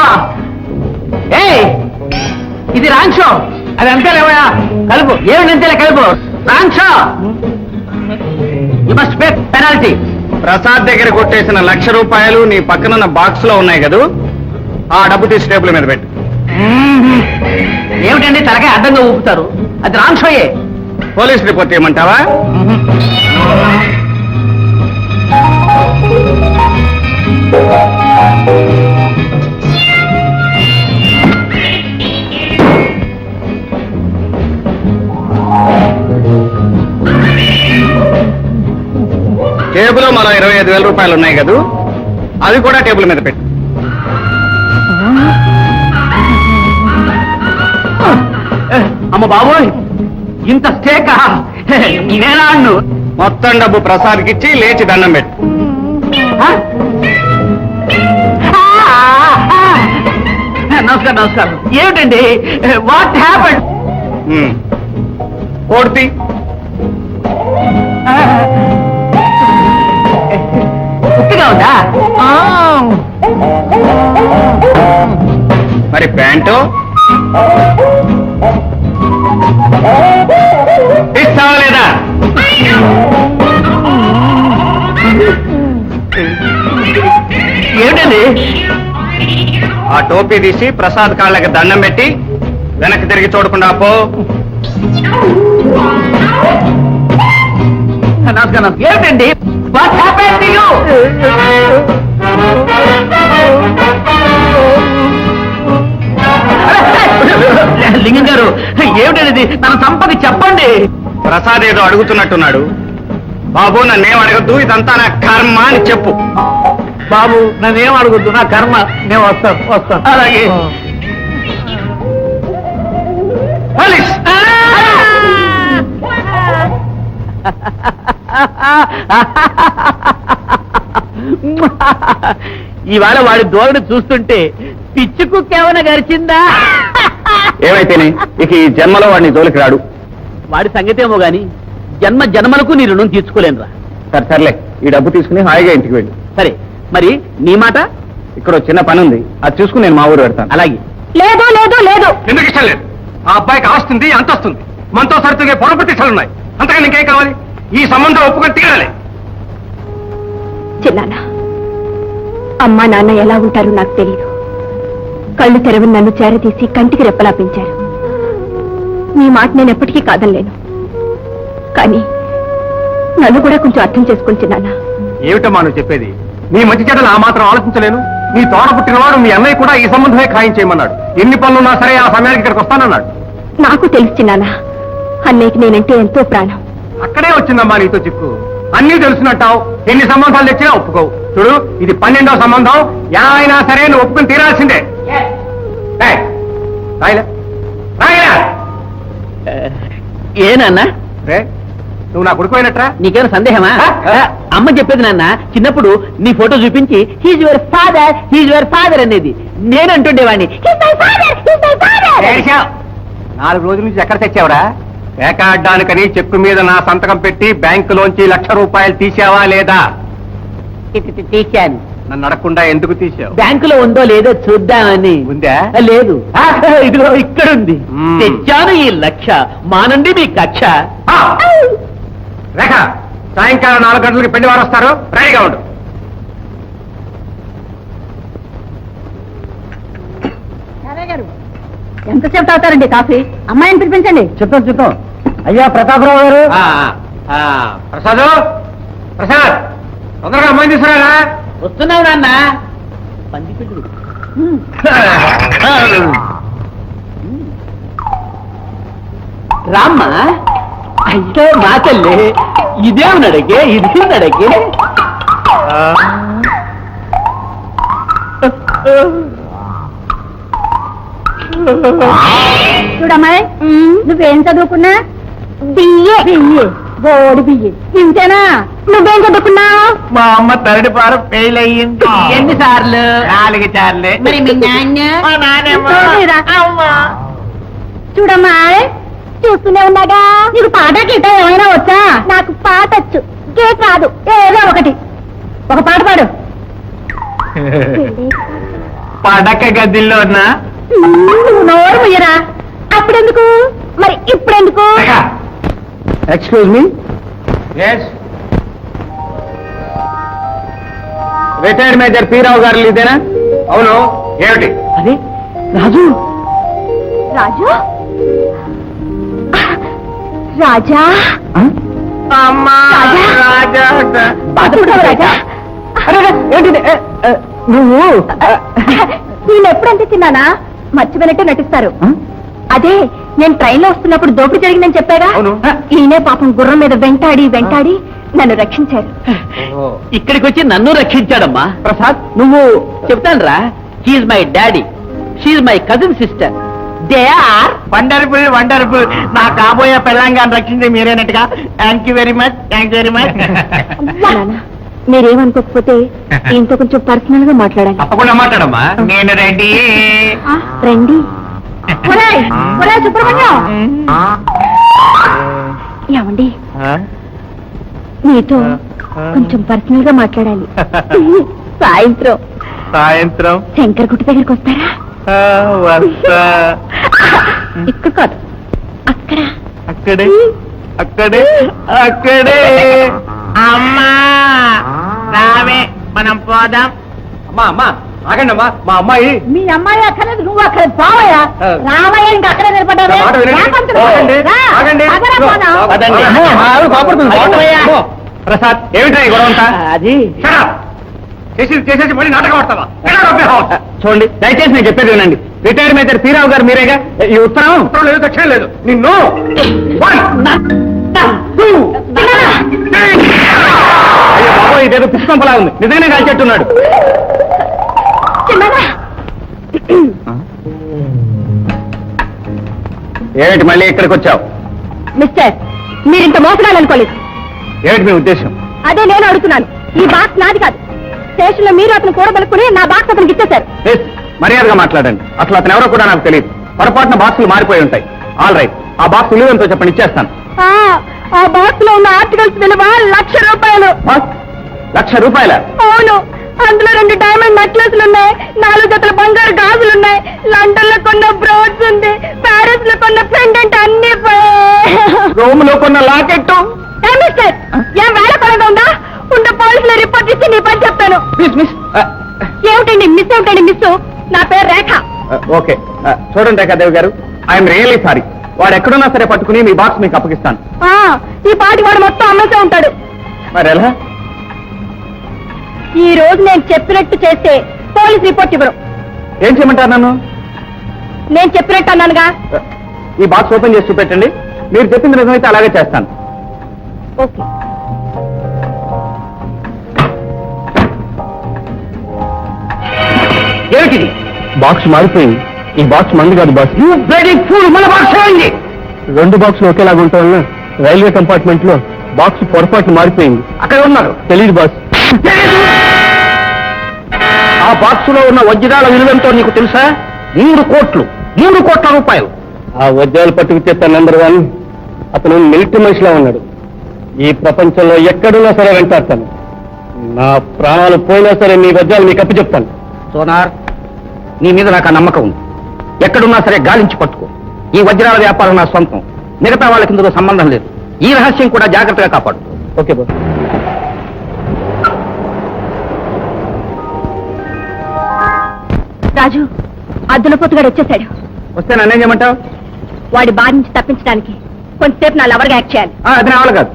ఇది రాంగ్ షో. అది అంతేలేవయా, కలుపు. ఏమిటి అంతేలే కలుపు. Wrong show. You must pay penalty. Prasad దగ్గర కొట్టేసిన ₹1,00,000 నీ పక్కనున్న బాక్స్ లో ఉన్నాయి కదూ, ఆ డబ్బు తీసి టేబుల్ మీద పెట్టు. ఏమిటండి తలకాయ అడ్డంగా ఊపుతారు? అది రాంగ్ షోయే. పోలీస్ రిపోర్ట్ చేయమంటావా? టేబుల్ మరో ₹25,000 ఉన్నాయి కదూ, అవి కూడా టేబుల్ మీద పెట్టు. అమ్మ బాబోయ్, ఇంత స్టేకా? నేనాన్ను. మొత్తం డబ్బు ప్రసాద్కి ఇచ్చి లేచి దండం పెట్టు. నమస్కారం నమస్కారం. ఏమిటండి? What happened? కోర్తి ఉట్టిగా ఉందా? మరి ప్యాంటు ఇస్తావా లేదా? ఏమిటండి? ఆ టోపీ తీసి ప్రసాద్ కాళ్ళకి దండం పెట్టి వెనక్కి తిరిగి చూడకుండా పో. నమస్కారం. ఏమిటండి? What happened to you? లింగం గారు, ఏమిటది? నన్ను సంపద చెప్పండి. ప్రసాద్ ఏదో అడుగుతున్నట్టున్నాడు. బాబు నన్నేం అడగద్దు, ఇదంతా నా కర్మ అని చెప్పు. బాబు నన్నేం అడగొద్దు, నా కర్మ. నేను వస్తాను. అలాగే. పోలీస్! ఇవాళ వాడి ధోరణి చూస్తుంటే పిచ్చి కుక్కేమైనా గరిచిందా? ఏమైతేనే ఇక ఈ జన్మలో వాడిని జోలికి రాడు. వాడి సంగతేమో గాని జన్మ జన్మలకు నీ రుణం తీర్చుకోలేనురా. సరే సర్లే ఈ డబ్బు తీసుకుని హాయిగా ఇంటికి వెళ్ళి. సరే మరి నీ మాట? ఇక్కడ ఒక చిన్న పని ఉంది, అది చూసుకుని నేను మా ఊరు పెడతాను. అలాగే. లేదు లేదు లేదు ఎందుకు ఇష్టం లేదు? ఆ అబ్బాయికి ఆస్తుంది అంత వస్తుంది, మనతో సరితూగే పొర ప్రతిష్టలున్నాయి. అంతగా ఇంకేం కావాలి? ఈ సంబంధం ఒప్పుకొని తీరాలి. చిన్నాన్న, అమ్మా నాన్న ఎలా ఉంటారో నాకు తెలియదు. కళ్ళు తెరవని నన్ను చేరతీసి కంటికి రెప్పలా పెంచారు. మీ మాట నేను ఎప్పటికీ కాదనలేను, కానీ నన్ను కూడా కొంచెం అర్థం చేసుకుని చిన్నాన్న. ఏమిటమ్మా నువ్వు చెప్పేది? నీ మంచి చెడ్డలు ఆ మాత్రం ఆలోచించలేను. నీ తోడ పుట్టినవాడు మీ అన్నయ్య కూడా ఈ సంబంధమే ఖాయం చేయమన్నాడు. ఎన్ని పనులున్నా సరే ఆ సమయానికి ఇక్కడికి వస్తానన్నాడు. నాకు తెలుసు చిన్నాన్న, అన్నయ్యకి నేనంటే ఎంతో ప్రాణం. అక్కడే వచ్చిందమ్మా నీతో చిక్కు. అన్నీ తెలుసునంటావు, ఎన్ని సంబంధాలు తెచ్చినా ఒప్పుకోవు. చూడు, ఇది 12వ సంబంధం. అయినా సరే నువ్వు ఒప్పుకుని తీరాల్సిందే. ఏయ్, రాయిలా, రాయిలా. ఏ నాన్న, రే, నువ్వు నా కొడుకుపోయినట్రా? నీకేమైనా సందేహమా? అమ్మ చెప్పేది నాన్న, చిన్నప్పుడు నీ ఫోటో చూపించి హీజ్ యువర్ ఫాదర్ అనేది నేను అంటుండేవాడిని. ఏడ్చావ్. 4 రోజుల నుంచి ఎక్కడ తెచ్చావురా? వేకాడ్డానికని చెక్కు మీద నా సంతకం పెట్టి బ్యాంకులోంచి ₹1,00,000 తీసావా లేదా? తీశాను. నన్ను అడగకుండా ఎందుకు తీసావు? బ్యాంకులో ఉందో లేదో చూద్దామని. ఉందా? లేదు. ఇదిగో ఇక్కడ ఉంది. మ్మ్. తెచ్చాను ఈ 1,00,000. మానండి మీ కక్ష. ఆ! రేఖ, సాయంకాలం 4 గంటలకి పెళ్లి వారు వస్తారు, రెడీగా ఉండు. ఎంతసేపు తాగుతారండి కాఫీ? అమ్మాయిని పిలిపించండి. చెప్తాం. అయ్యా ప్రతాపరావు గారు. ప్రసాద్, ప్రసాద్, తొందరగా అమ్మాయిని తీసుకురారా. వస్తున్నావు నాన్న. పందిపెట్టు. రామ్మా. అయ్యో మా తల్లి, ఇదే నడకే, ఇది నడకే. చూడమ్మాయి, నువ్వేం చదువుకున్నా? బియ్యే. బోడి బియ్యే. ఇంతేనా? నువ్వేం చదువుకున్నావు? మా అమ్మ 3rd పారం ఫెయిల్ అయ్యింది. ఎన్నిసార్లు? 4 సార్లు. మరి మీ నాన్న? చూడమ్మాయి, చూస్తూనే ఉన్నాగా. నీకు పాట గీట ఏమైనా వచ్చా? నాకు పాట వచ్చు, గీత రాదు. ఏదో ఒకటి, ఒక పాట పాడు. పడక గదిలో ఉన్నా. నువ్వు నోరు ముయ్యరా. అప్పుడెందుకు, మరి ఇప్పుడెందుకు? ఎక్స్క్యూజ్ మీ, రిటైర్డ్ మేజర్ పీరావు గారు ఇదేనా? అవును, ఏమిటి? అదే రాజు. రాజు, రాజా, అమ్మా, రాజా. రాజా. బాధపడవు రాజా. ఏంటిది? నువ్వు నేను ఎప్పుడంటే తిన్నానా? మర్చిపోయినట్టు నటిస్తారు. అదే నేను ట్రైన్ లో వస్తున్నప్పుడు దోపిడీ జరిగిందని చెప్పాగా. అవును. ఈయనే పాపం గుర్రం మీద వెంటాడి నన్ను రక్షించారు. ఇక్కడికి వచ్చి నన్ను రక్షించాడమ్మా. ప్రసాద్, నువ్వు చెప్తాను రా. He my daddy, she my cousin sister. They are wonderful, wonderful. నా కాబోయే పెళ్ళంగాన్ని రక్షించి మీరేనట్టుగా. Thank you very much, thank you very much. నాన్న, మీరేమనుకోకపోతే ఈయనతో కొంచెం పర్సనల్ గా మాట్లాడాలి. తప్పకుండా మాట్లాడమ్మా. నేను రెడీ. రండి. సుబ్రహ్మణ్యం, ఏమండి, మీతో కొంచెం పర్సనల్ గా మాట్లాడాలి. సాయంత్రం సాయంత్రం శంకర్ గుట్ట దగ్గరికి వస్తారా? వస్తా. ఇక్కడ కాదు, అక్కడ. అక్కడే, అక్కడే, అక్కడే. అమ్మా రావే, మనం పోదాం. అమ్మా, అమ్మా ఆగండి అమ్మా. మా అమ్మాయి. మీ అమ్మాయి అక్కర్లేదు, నువ్వు అక్కర్లేదు. బావయ్యా, రామయ్య ఇంకా అక్కడే నిలబడ్డావే. నా మాట వినండి. ఆగండి, ఆగండి. పదండి. ఓ, ప్రసాద్, ఏమిటా ఈ గొడవ అంతా? అది చేసేసి మళ్ళీ నాటకం ఆడతావా? Get out of my house. చూడండి, దయచేసి నేను చెప్పేది వినండి. రిటైర్డ్ మేజర్ పీరావు గారు మీరేగా? ఈ ఉత్తరం ఉత్తరం లేదు, దక్షిణ లేదు. నిన్ను 1, 2, 3. అయ్యో బాబో, ఇదేదో పుష్పంపలా ఉంది. నిజంగానే కాల్చెట్టున్నాడు. ఏమిటి మళ్ళీ ఇక్కడికి వచ్చావు? మిస్టర్, మీరింత మోసగాలనుకోలేదు. ఏమిటి మీ ఉద్దేశం? అదే నేను అడుగుతున్నాను. ఈ బాక్స్ నాది కాదు. స్టేషన్ లో మీరు అతను కూడబలుకుని నా బాక్స్ అతనికి ఇచ్చేశారు. ప్లీజ్ మర్యాదగా మాట్లాడండి. అసలు అతను ఎవరో కూడా నాకు తెలియదు. పొరపాటున బాక్సులు మారిపోయి ఉంటాయి. ఆల్ రైట్, ఆ బాక్స్ విలువ ఎంతో చెప్పండి, ఇచ్చేస్తాను. ఆ బాక్స్ లో ఉన్న ఆర్టికల్స్ విలువ ₹1,00,000. ₹1,00,000? అవును, అందులో 2 డైమండ్ నెక్లెస్లు ఉన్నాయి, 4 జతల బంగారు గాజులున్నాయి, లండన్ లో కొన్న బ్రోడ్స్ ఉంది, ప్యారిస్ లో కొన్న పెండెంట్ అన్ని రోమ్ లో కొన్న లాకెట్టు. మిస్టర్, ఏం వేళ కొనగా ఉందా? ఉండ పోలీసులు రిపోర్ట్ ఇచ్చి నీ పని చెప్తాను. మిస్ ఏమిటండి మిస్? ఏమిటండి మిస్? నా పేరు రేఖ. ఓకే, చూడండి రేఖాదేవి గారు, ఐఎమ్ రియల్లీ సారీ. వాడు ఎక్కడున్నా సరే పట్టుకుని మీ బాక్స్ మీకు అప్పగిస్తాను. ఈ పాటి వాడు మొత్తం అమ్మేసే ఉంటాడు. మరి ఎలా? ఈ రోజు నేను చెప్పినట్టు చేస్తే పోలీస్ రిపోర్ట్ ఇవ్వరు. ఏం చేయమంటారు నన్ను? నేను చెప్పినట్టు అన్నానుగా. ఈ బాక్స్ ఓపెన్ చేసి చూపెట్టండి. మీరు చెప్పింది నిజమైతే అలాగే చేస్తాను. ఓకే. ఏమిటిది? బాక్స్ మారిపోయింది. ఈ బాక్స్ మంది కాదు బాస్. మన బాక్స్ ఏమైంది? 2 బాక్సులు ఒకేలాగా ఉండటం వల్ల రైల్వే కంపార్ట్మెంట్ లో బాక్స్ పొరపాటు మారిపోయింది. అక్కడ ఉన్నారు. తెలియదు బాస్. ఆ బాక్స్ లో ఉన్న వజ్రాల విలువెంతో నీకు తెలుసా? 3 కోట్ల రూపాయలు. ఆ వజ్రాలు పట్టుకుతే తన నెంబర్ 1. అతను మిలిటరీ మనిషిలా ఉన్నాడు. ఈ ప్రపంచంలో ఎక్కడున్నా సరే వెంటాడతాను. నా ప్రాణాలు పోయినా సరే మీ వజ్రాలు మీకు అప్పచెప్తాను. సోనార్, నీ మీద నాకు ఆ నమ్మకం ఉంది. ఎక్కడున్నా సరే గాలించి పట్టుకో. ఈ వజ్రాల వ్యాపారం నా సొంతం. మిగతా వాళ్ళకి ఇందులో సంబంధం లేదు. ఈ రహస్యం కూడా జాగ్రత్తగా కాపాడు. Okay boss. రాజు, అద్దుల పొత్తుగాడు వచ్చేసాడు. వస్తే నన్నేం చేయమంటావు? వాడి బారి నుంచి తప్పించడానికి కొంతసేపు నా లవర్గా యాక్ట్ చేయాలి. అది నా వాళ్ళు కాదు.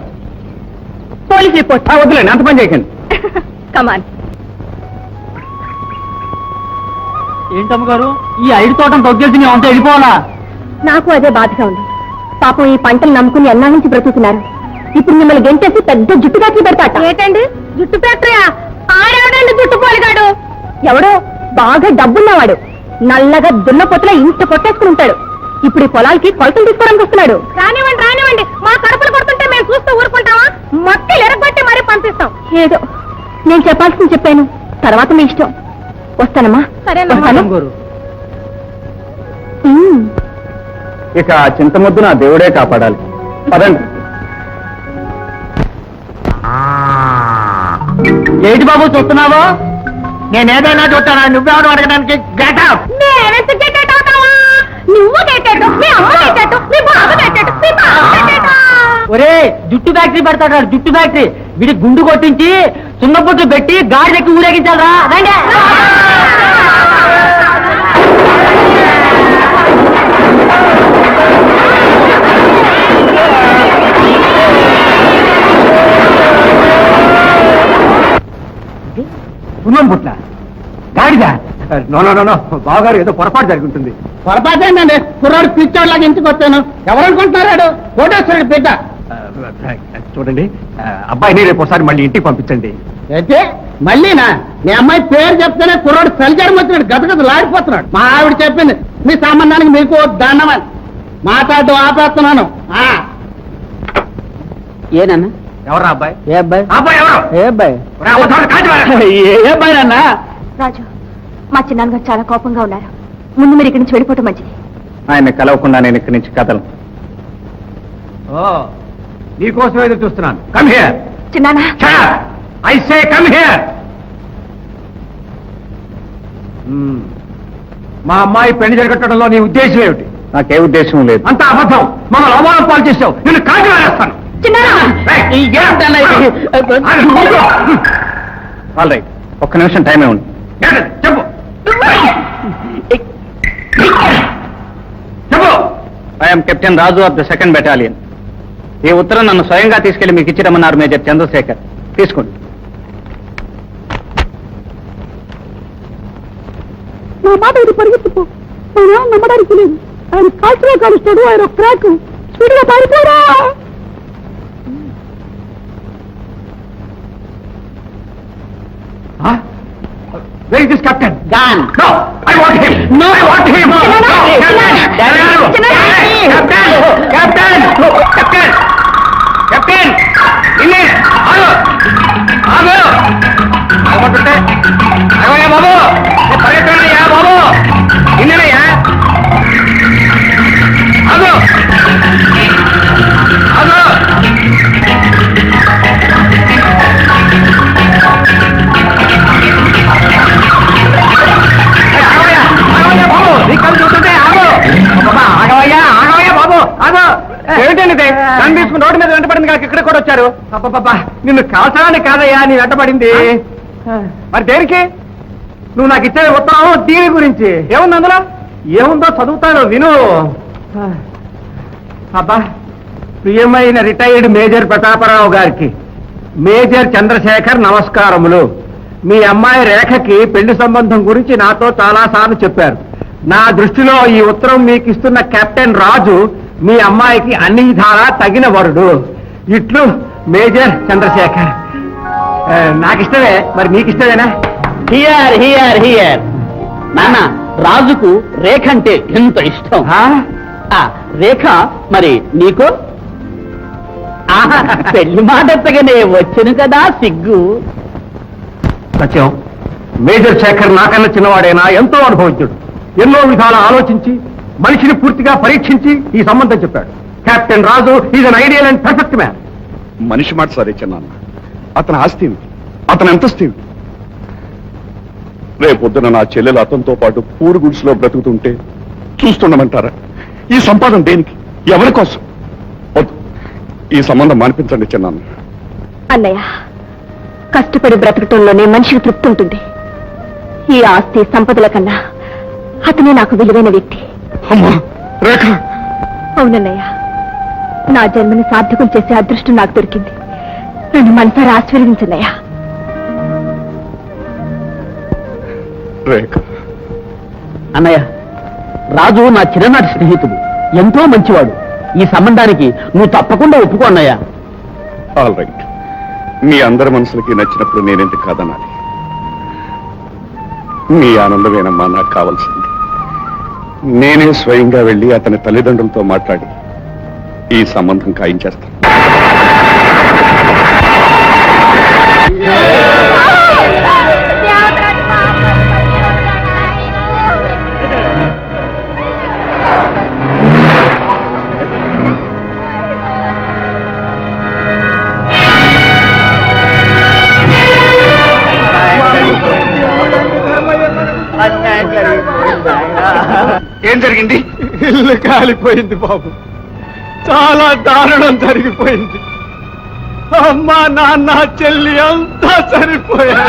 Police report. వద్దులేండి, అంత పని చేయకండి. కమాన్. ఏంటమ్మగారు, ఈ 5 తోటం తొగ్గేసి మేము అంతా వెళ్ళిపోవాలా? నాకు అదే బాధగా ఉంది. పాపం ఈ పంటలు నమ్ముకుని ఎన్నా నుంచి బ్రతుకుతున్నారు. ఇప్పుడు మిమ్మల్ని గెంటేసి పెద్ద జుట్టు ఫ్యాక్టరీ పెడతాట. ఏంటండి జుట్టు ఫ్యాక్టరీయా? ఆడేవాడండి జుట్టు పోలిగాడు. ఎవడో బాగా డబ్బున్నవాడు నల్లగా దున్న పొత్తులో ఇంత కొట్టేసుకుని ఉంటాడు. ఇప్పుడు ఈ పొలాలకి కొలతలు తీసుకోవడానికి వస్తున్నాడు. రానివ్వండి రానివ్వండి, మా కడుపులు కొడుతుంటే మేము చూస్తూ ఊరుకుంటామా? మొక్కలు ఎరగొట్టి మరీ పంపిస్తాం. ఏదో నేను చెప్పాల్సింది చెప్పాను, తర్వాత మీ ఇష్టం. వస్తానమ్మా. వస్తాను. ఇక ఆ చింతముద్దు నా దేవుడే కాపాడాలి. పదండి. ఏంటి బాబు చూస్తున్నావో? నేనేదైనా చూస్తానా? నువ్వెవరు అడగడానికి? గెటప్. నువ్వు గెట్టాడు, మీ అమ్మ గెట్టాడు, మీ బాబు గెట్టాడు, మీ బాబు గెట్టాడు. ఒరే, జుట్టు ఫ్యాక్టరీ పెడతాడు. జుట్టు ఫ్యాక్టరీ వీడి గుండు కొట్టించి సున్నపుట్టు పెట్టి గాడిదెక్కి ఊరేగించాలరా. రండి. సున్నం పుట్ల గాడిద? నో, బావగారు, ఏదో పొరపాటు జరుగుతుంది. పొరపాటు ఏంటండి? కుర్రాడు పిచ్చోడ్లాగా ఇంటికి వచ్చాను. ఎవరనుకుంటున్నాడు? కోటేశ్వరుడు బిడ్డ. చూడండి, అబ్బాయిని రేపు ఒకసారి మళ్ళీ ఇంటికి పంపించండి. అయితే మళ్ళీనా? మీ అమ్మాయి పేరు చెప్తేనే కుర్రాడు సలిజారం వచ్చినాడు, గదగద లాడిపోతున్నాడు. మా ఆవిడ చెప్పింది మీ సంబంధానికి మీకు దండమని. మాట్లాడడం ఆపేస్తున్నాను. ఏనన్నా? ఎవరా అబ్బాయి? ఏ అబ్బాయి? అబ్బాయి ఎవరు? ఏ అబ్బాయి? ఏ అబ్బాయి అన్నా? రాజు, మా చిన్నాన్నగారు చాలా కోపంగా ఉన్నారు. ముందు మీరు ఇక్కడి నుంచి వెళ్ళిపోవటం మంచిది. ఆయన కలవకుండా నేను ఇక్కడి నుంచి కదలను. నీకోసం ఏదో చూస్తున్నాను. Come here. చిన్నానా, ఐ సే కమ్ హియర్. మా అమ్మాయి పెళ్లి జరగట్టడంలో నీ ఉద్దేశం ఏమిటి? నాకే ఉద్దేశం లేదు. అంత అబద్ధం. మమ్మల్ని అవమానం పాలు చేసావు. నేను కాకి వేస్తాను. ఆల్ రైట్, ఒక్క నిమిషం టైం ఏముంది. చెప్పు చెప్పు. I'm captain Raju of the 2nd battalion. ఈ ఉత్తరం నన్ను స్వయంగా తీసుకెళ్లి మీకు ఇచ్చిరమ్మన్నారు మేజర్ చంద్రశేఖర్. తీసుకోండి. నా మాట ఇది పరిగెత్తుకో. ఆయన నమ్మడానికి లేదు. ఆయన కాల్చుగా కాలుస్తాడు. ఆయన క్రాక్ స్పీడ్గా పారిపోరా. Where is this captain? Gone. No, I want him. No, I want him. No, Captain. ಇಲ್ಲಿ ಆಗೋ ಆಗ್ಬಿಟ್ಟೆ. ಅಯ್ಯ ಬಾಬು, ಪರಿಗెత్తయ్యా బాబు. ಇನ್ನೇನಯ್ಯಾ? ಆಗೋ మీద వెంటపడింది కాక ఇక్కడ కూడా వచ్చారు. అబ్బబ్బబ్బా, నిన్ను కాల్చడానికి కాదయ్యా నీ వెంటపడింది. మరి దేనికి? నువ్వు నాకు ఇచ్చే ఉత్తరం దీని గురించి. ఏముంది అందులో? ఏముందో చదువుతాను, విను. అబ్బా, ప్రియమైన రిటైర్డ్ మేజర్ ప్రతాపరావు గారికి, మేజర్ చంద్రశేఖర్ నమస్కారములు. మీ అమ్మాయి రేఖకి పెళ్లి సంబంధం గురించి నాతో చాలా సార్లు చెప్పారు. నా దృష్టిలో ఈ ఉత్తరం మీకు ఇస్తున్న కెప్టెన్ రాజు మీ అమ్మాయికి అన్ని విధాలా తగిన వరుడు. ఇట్లు మేజర్ చంద్రశేఖర్. నాకిష్టమే, మరి నీకిష్టమేనా? Here here here. నాన్న, రాజుకు రేఖ అంటే ఎంత ఇష్టం. రేఖ మరి నీకు? పెళ్లి మాటెత్తగానే వచ్చును కదా సిగ్గు. సత్యం, మేజర్ శేఖర్ నాకన్నా చిన్నవాడైనా ఎంతో అనుభవించాడు. ఎన్నో విధాలు ఆలోచించి మనిషిని పూర్తిగా పరీక్షించి ఈ సంబంధం చెప్పాడు. Captain Raju is an ideal and perfect man. మనిషి మాట సరే చిన్నాన్న, అతని ఆస్తి ఏమిటి? అతని అంతస్తు ఏమిటి? రేపొద్దున నా చెల్లెలు అతనితో పాటు పూరు గుడిసెలో బ్రతుకుతుంటే చూస్తుండమంటారా? ఈ సంపాదన దేనికి? ఎవరి కోసం? వద్దు, ఈ సంబంధం మానిపించండి చిన్నాన్న. అన్నయ్య, కష్టపడి బ్రతకటంలోనే మనిషికి తృప్తి ఉంటుంది. ఈ ఆస్తి సంపదల కన్నా అతనే నాకు విలువైన వ్యక్తి. అమ్మా రేఖ! అవునన్నయ్య, నా జన్మని సార్థకం చేసే అదృష్టం నాకు దొరికింది. నన్ను మనసారా ఆశీర్వదించన్నయ్యా. రేఖ, అన్నయ్య, రాజు నా చిన్ననాటి స్నేహితుడు, ఎంతో మంచివాడు. ఈ సంబంధానికి నువ్వు తప్పకుండా ఒప్పుకో అన్నయ్య. ఆల్ రైట్, మీ అందరి మనసులకి నచ్చినప్పుడు నేనెందుకు కాదనాలి? మీ ఆనందమేనమ్మా నాకు కావాల్సింది. నేనే స్వయంగా వెళ్ళి అతని తల్లిదండ్రులతో మాట్లాడి ఈ సంబంధం ఖాయించేస్తాను. ఏం జరిగింది? ఇల్లు కాలిపోయింది బాబు, చాలా దారుణం జరిగిపోయింది. అమ్మ, నాన్న, చెల్లి అంతా సరిపోయారు.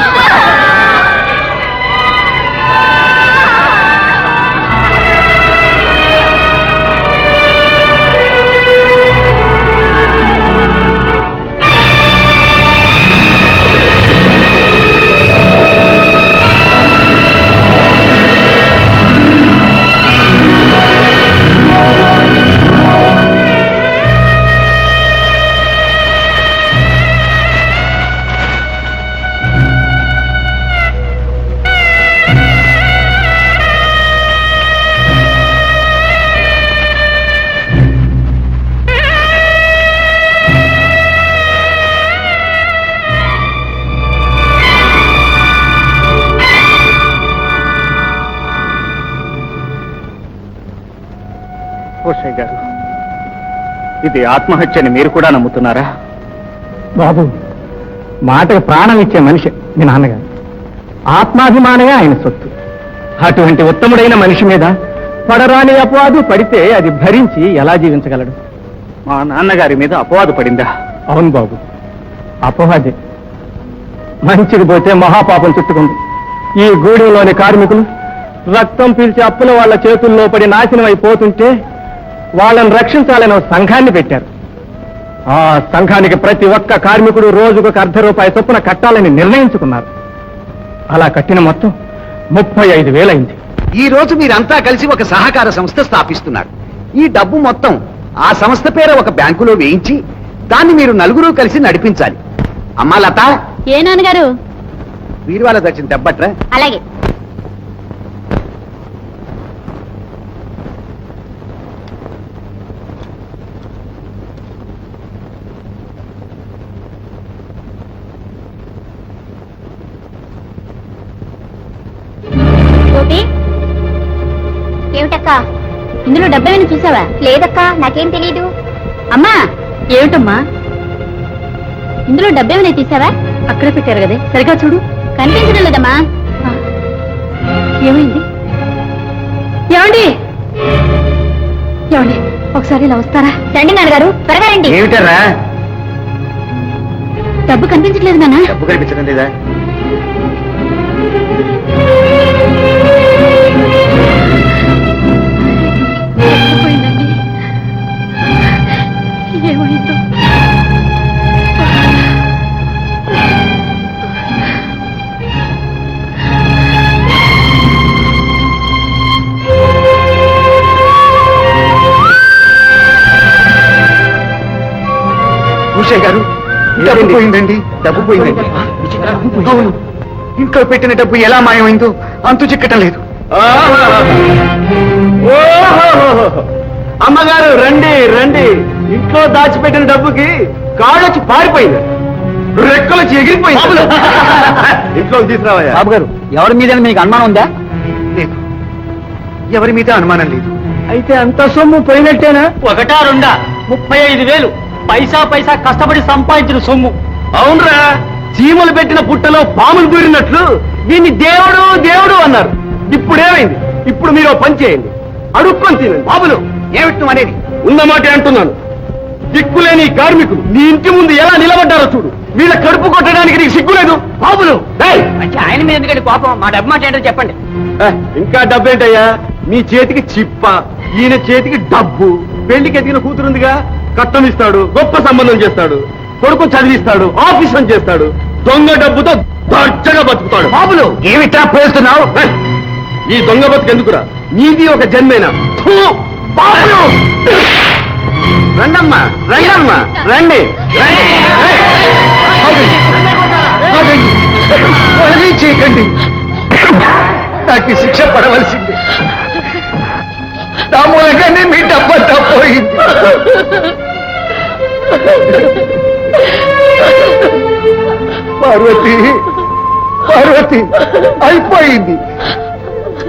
ఓషయ్య గారు, ఇది ఆత్మహత్యని మీరు కూడా నమ్ముతున్నారా? బాబు, మాటకు ప్రాణం ఇచ్చే మనిషి మీ నాన్నగారు. ఆత్మాభిమానమే ఆయన సొత్తు. అటువంటి ఉత్తముడైన మనిషి మీద పడరాని అపవాదు పడితే అది భరించి ఎలా జీవించగలడు? మా నాన్నగారి మీద అపవాదు పడిందా? అవును బాబు, అపవాదే. మంచిది పోతే మహాపాపం చుట్టుకుంది. ఈ గూడెంలోని కార్మికులు రక్తం పీల్చి అప్పుల వాళ్ళ చేతుల్లో పడి నాశనం అయిపోతుంటే వాళ్ళని రక్షించాలని ఒక సంఘాన్ని పెట్టారు. ఆ సంఘానికి ప్రతి ఒక్క కార్మికుడు రోజుకు ₹1.5 చొప్పున కట్టాలని నిర్ణయించుకున్నారు. అలా కట్టిన మొత్తం 35,000 అయింది. ఈ రోజు మీరంతా కలిసి ఒక సహకార సంస్థ స్థాపిస్తున్నారు. ఈ డబ్బు మొత్తం ఆ సంస్థ పేర ఒక బ్యాంకులో వేయించి దాన్ని మీరు నలుగురు కలిసి నడిపించాలి. అమ్మా లత, ఏ నాన్నగారు? వీరివాళ్ళ దర్శనం తెబ్బట్రా. అలాగే. ఏమిటక్కా, ఇందులో డబ్బేమైనా చూసావా? లేదక్కా, నాకేం తెలియదు. అమ్మా, ఏమిటమ్మా ఇందులో డబ్బేమైనా తీసావా? అక్కడ పెట్టారు కదే, సరిగా చూడు. కనిపించడం లేదమ్మా. ఏమైంది? ఏమండి, ఏమండి, ఒకసారి ఇలా వస్తారా? రండి నాన్నగారు, త్వరగా రండి. ఏమిటారా? డబ్బు కనిపించట్లేదు నాన్న. డబ్బు కనిపించడం లేదా? పోయిందండి. ఏమైందో. భూషయ్య గారు, డబ్బు పోయిందండి. డబ్బు పోయిందండి. అవును, ఇంట్లో పెట్టిన డబ్బు ఎలా మాయమైందో అంతు చిక్కటం లేదు. అమ్మగారు రండి రండి, ఇంట్లో దాచిపెట్టిన డబ్బుకి కాడొచ్చి పారిపోయింది, రెక్కలొచ్చి ఎగిరిపోయింది. ఇంట్లో తీసుకురావయ్యా. బాబు గారు, ఎవరి మీద మీకు అనుమానం ఉందా? లేదు, ఎవరి మీద అనుమానం లేదు. అయితే అంత సొమ్ము పోయినట్టేనా? ఒకటా రెండా 35,000 పైసా పైసా కష్టపడి సంపాదించిన సొమ్ము. అవునరా, చీమలు పెట్టిన పుట్టలో పాములు దూరినట్లు దీన్ని దేవుడు దేవుడు అన్నారు. ఇప్పుడేమైంది? ఇప్పుడు మీరు పని చేయండి, అడుక్కొని తినండి. బాబులు, ఏమిటి అనేది? ఉన్నమాట అంటున్నాను. దిక్కులేని ఈ కార్మికులు నీ ఇంటి ముందు ఎలా నిలబడ్డారో చూడు. వీళ్ళ కడుపు కొట్టడానికి నీకు సిగ్గులేదు? బాబులు, ఆయన మీద ఎందుకంటే కోపం? మా డబ్బు మాట ఏంటో చెప్పండి. ఇంకా డబ్బేంటయ్యా? మీ చేతికి చిప్ప, ఈయన చేతికి డబ్బు. పెళ్లికి ఎదిగిన కూతురుందిగా, కట్టం ఇస్తాడు, గొప్ప సంబంధం చేస్తాడు, కొడుకు చదివిస్తాడు, ఆఫీసం చేస్తాడు, దొంగ డబ్బుతో దర్జగా బతుకుతాడు. బాబులు, ఏమిట్రా పోస్తున్నావు? ఈ దొంగ బతుకు ఎందుకురా? నీది ఒక జన్మేనా? థూ! బాబులు! రండమ్మా, రండమ్మా, రండి. వదిలి చేయకండి, నాకు శిక్ష పడవలసింది. నా మూలంగానే మీ డబ్బంతా పోయింది. పార్వతి, పార్వతి, అయిపోయింది.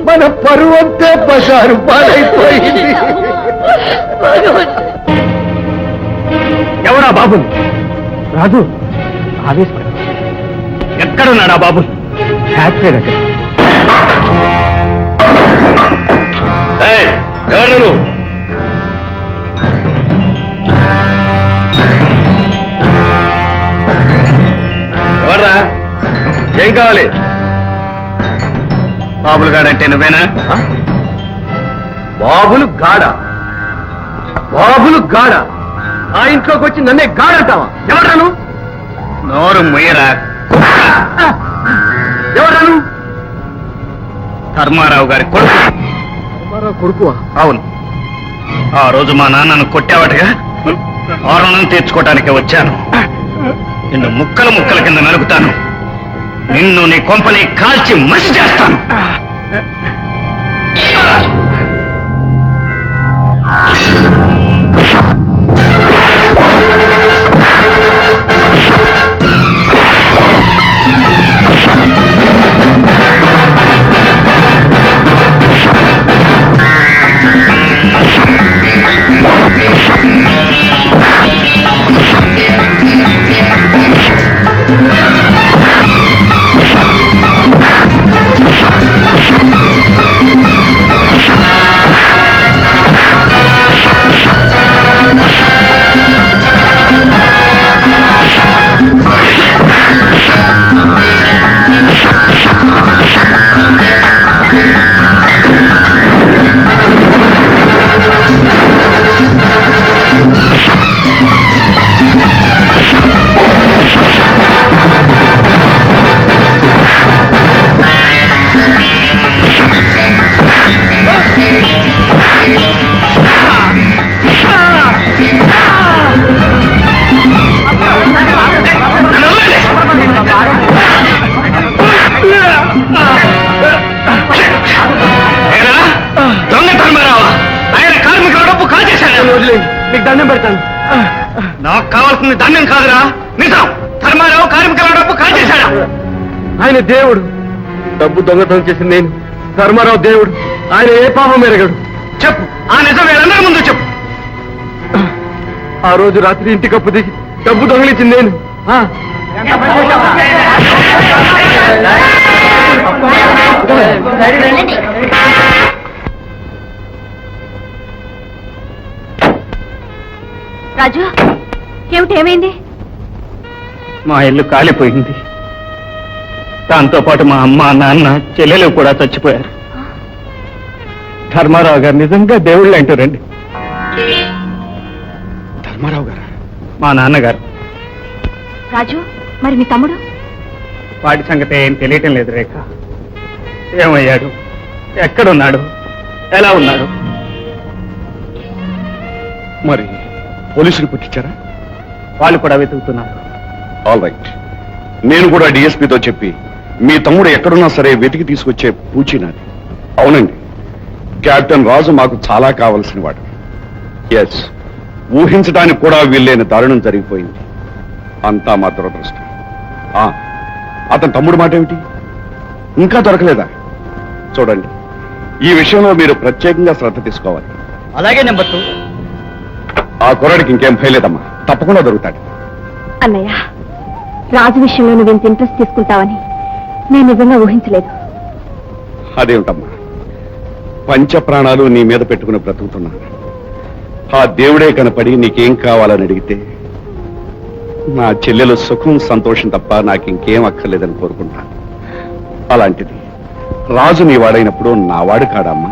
మన పరువంతే బజారు పాలైపోయింది. ఎవరా బాబు? రాజు, ఆవేశపడ. ఎక్కడున్నాడా బాబు? హ్యాపీ దగ్గర. ఎవరు నువ్వు? ఎవర్రా? ఏం కావాలి? బాబులు గాడంటే నువ్వేనా? బాబులు గాడ? బాబులు గాడ? ఆ ఇంట్లోకి వచ్చి నన్నే గాడంటావా? ఎవరాను? నోరు ముయ్యరా. ఎవరాను? ధర్మారావు గారి కొడుకు. కొడుకు? అవును. ఆ రోజు మా నాన్నను కొట్టావటగా, ఆ రుణం తీర్చుకోవటానికి వచ్చాను. నిన్ను ముక్కలు ముక్కల కింద నలుగుతాను. నిన్ను నీ కొంపని కాల్చి మసి చేస్తాను. నీకు దండం పెడతాను. నాకు కావాల్సింది దండం కాదురా, నిజం. ధర్మారావు కార్మికుల డబ్బు కాల్చేశాడా? ఆయన దేవుడు, డబ్బు దొంగతనం చేసింది నేను. ధర్మారావు దేవుడు, ఆయన ఏ పాపం ఎరగడు. చెప్పు, ఆ నిజం వీళ్ళందరి ముందు చెప్పు. ఆ రోజు రాత్రి ఇంటి కప్పు దిగి డబ్బు దొంగలించింది నేను. రాజు, ఏమిటి, ఏమైంది? మా ఇల్లు కాలిపోయింది. దాంతో పాటు మా అమ్మ నాన్న చెల్లెలు కూడా చచ్చిపోయారు. ధర్మారావు గారు నిజంగా దేవుళ్ళు అంటారండి. ధర్మారావు గారా? మా నాన్నగారు. రాజు, మరి మీ తమ్ముడు? వాడి సంగతి ఏం తెలియటం లేదు రేఖ. ఏమయ్యాడు, ఎక్కడున్నాడు, ఎలా ఉన్నాడు? మరి పోలీసులు పుట్టించారా? వాళ్ళు కూడా వెతుకుతున్నారు. ఆల్ రైట్, నేను కూడా డిఎస్పీతో చెప్పి మీ తమ్ముడు ఎక్కడున్నా సరే వెతికి తీసుకొచ్చే పూచి నాది. అవునండి, కెప్టెన్ రాజు మాకు చాలా కావలసిన వాడు. ఎస్, ఊహించడానికి కూడా వీల్లేని దారుణం జరిగిపోయింది. అంతా మా దురదృష్టం. అతని తమ్ముడు మాట ఏమిటి? ఇంకా దొరకలేదా? చూడండి, ఈ విషయంలో మీరు ప్రత్యేకంగా శ్రద్ధ తీసుకోవాలి. అలాగే నెంబర్ 2. ఆ కుర్రాడికి ఇంకేం భయలేదమ్మా, తప్పకుండా దొరుకుతాడు. అన్నయ్య, రాజు విషయంలో నువ్వు ఇంత ఇంట్రెస్ట్ తీసుకుంటావని నేను నిజంగా ఊహించలేదు. అదేమిటమ్మా, పంచ ప్రాణాలు నీ మీద పెట్టుకుని బ్రతుకుతున్నాను. ఆ దేవుడే కనపడి నీకేం కావాలని అడిగితే నా చెల్లెలు సుఖం సంతోషం తప్ప నాకు ఇంకేం అక్కర్లేదని కోరుకుంటాను. అలాంటిది రాజు నీ వాడైనప్పుడు నా వాడు కాడమ్మా.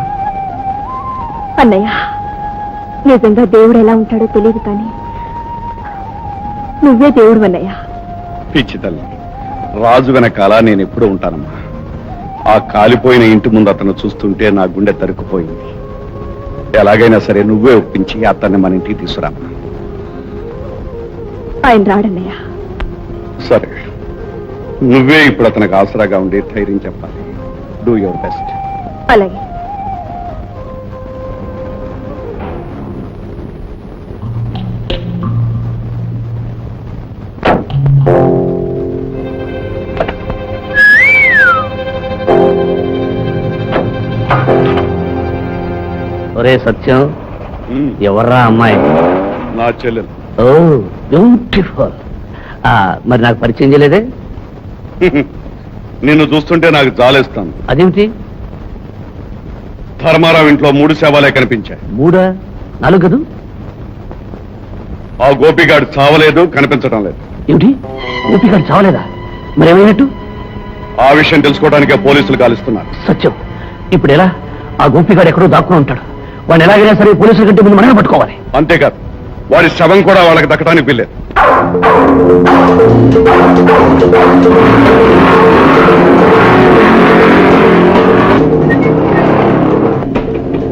అన్నయ్య, నిజంగా దేవుడు ఎలా ఉంటాడో తెలియదు, కానీ నువ్వే దేవుడు అన్నయ్య. పిచ్చి తల్లి, రాజు వెనకాల నేను ఎప్పుడూ ఉంటానమ్మా. ఆ కాలిపోయిన ఇంటి ముందు అతను చూస్తుంటే నా గుండె తరుక్కుపోయింది. ఎలాగైనా సరే నువ్వే ఒప్పించి అతన్ని మన ఇంటికి తీసుకురామ్మా. ఆయన రాడన్నయ్య. సరే, నువ్వే ఇప్పుడు అతనికి ఆసరాగా ఉండి ధైర్యం చెప్పాలి. Do your best. అలాగే. ఒరే సత్యం, ఎవర్రా అమ్మాయి? నా చెల్లెలు. ఓ బ్యూటిఫుల్. మరి నాకు పరిచయం చేయలేదే? నిన్ను చూస్తుంటే నాకు జాలేస్తాను. అదేమిటి? ధర్మారావు ఇంట్లో 3 శవాలే కనిపించాయి. 3, 4 కదూ? ఆ గోపిగాడు చావలేదు, కనిపించడం లేదు. ఏమిటి, గోపిగాడు చావలేదా? మరి ఏమైనట్టు? ఆ విషయం తెలుసుకోవడానికే పోలీసులు గాలిస్తున్నారు. సత్యం, ఇప్పుడు ఎలా? ఆ గోపిగాడు ఎక్కడో దాక్కుని ఉంటాడు. వాడిని ఎలాగైనా సరే పోలీసుల కంటే ముందు మనమే పట్టుకోవాలి. అంతేకాదు, వాడి శవం కూడా వాళ్ళకి దక్కడానికి వీల్లేదు.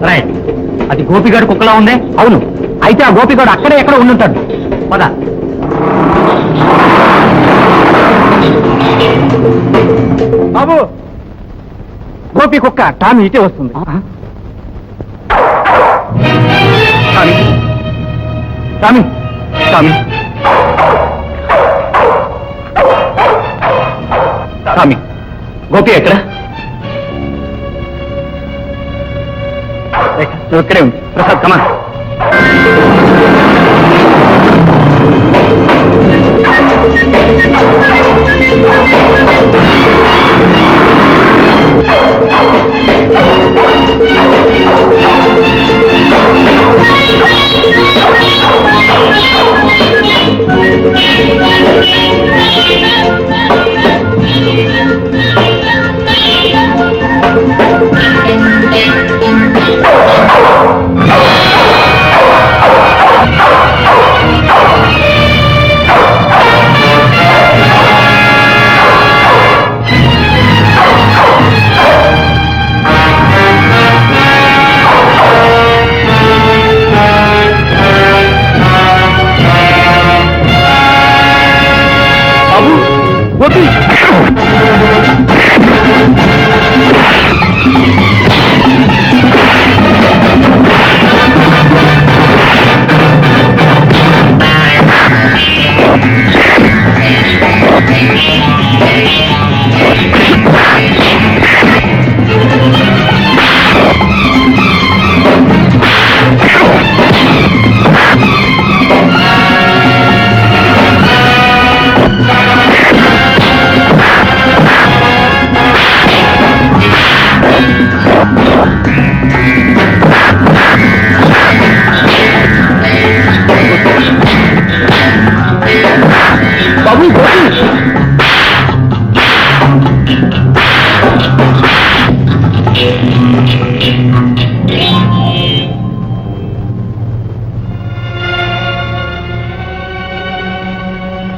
రైట్, అది గోపిగాడు కుక్కలా ఉందే? అవును, అయితే ఆ గోపిగాడు అక్కడే ఎక్కడ ఉండుంటాడు. పద. బాబు, గోపి కుక్క టామీ ఇటే వస్తుంది. టామీ, టామీ, టామీ, గోపి ఎక్కడ? నువ్వు ఇక్కడే ఉంది. ప్రసాద్, కమా.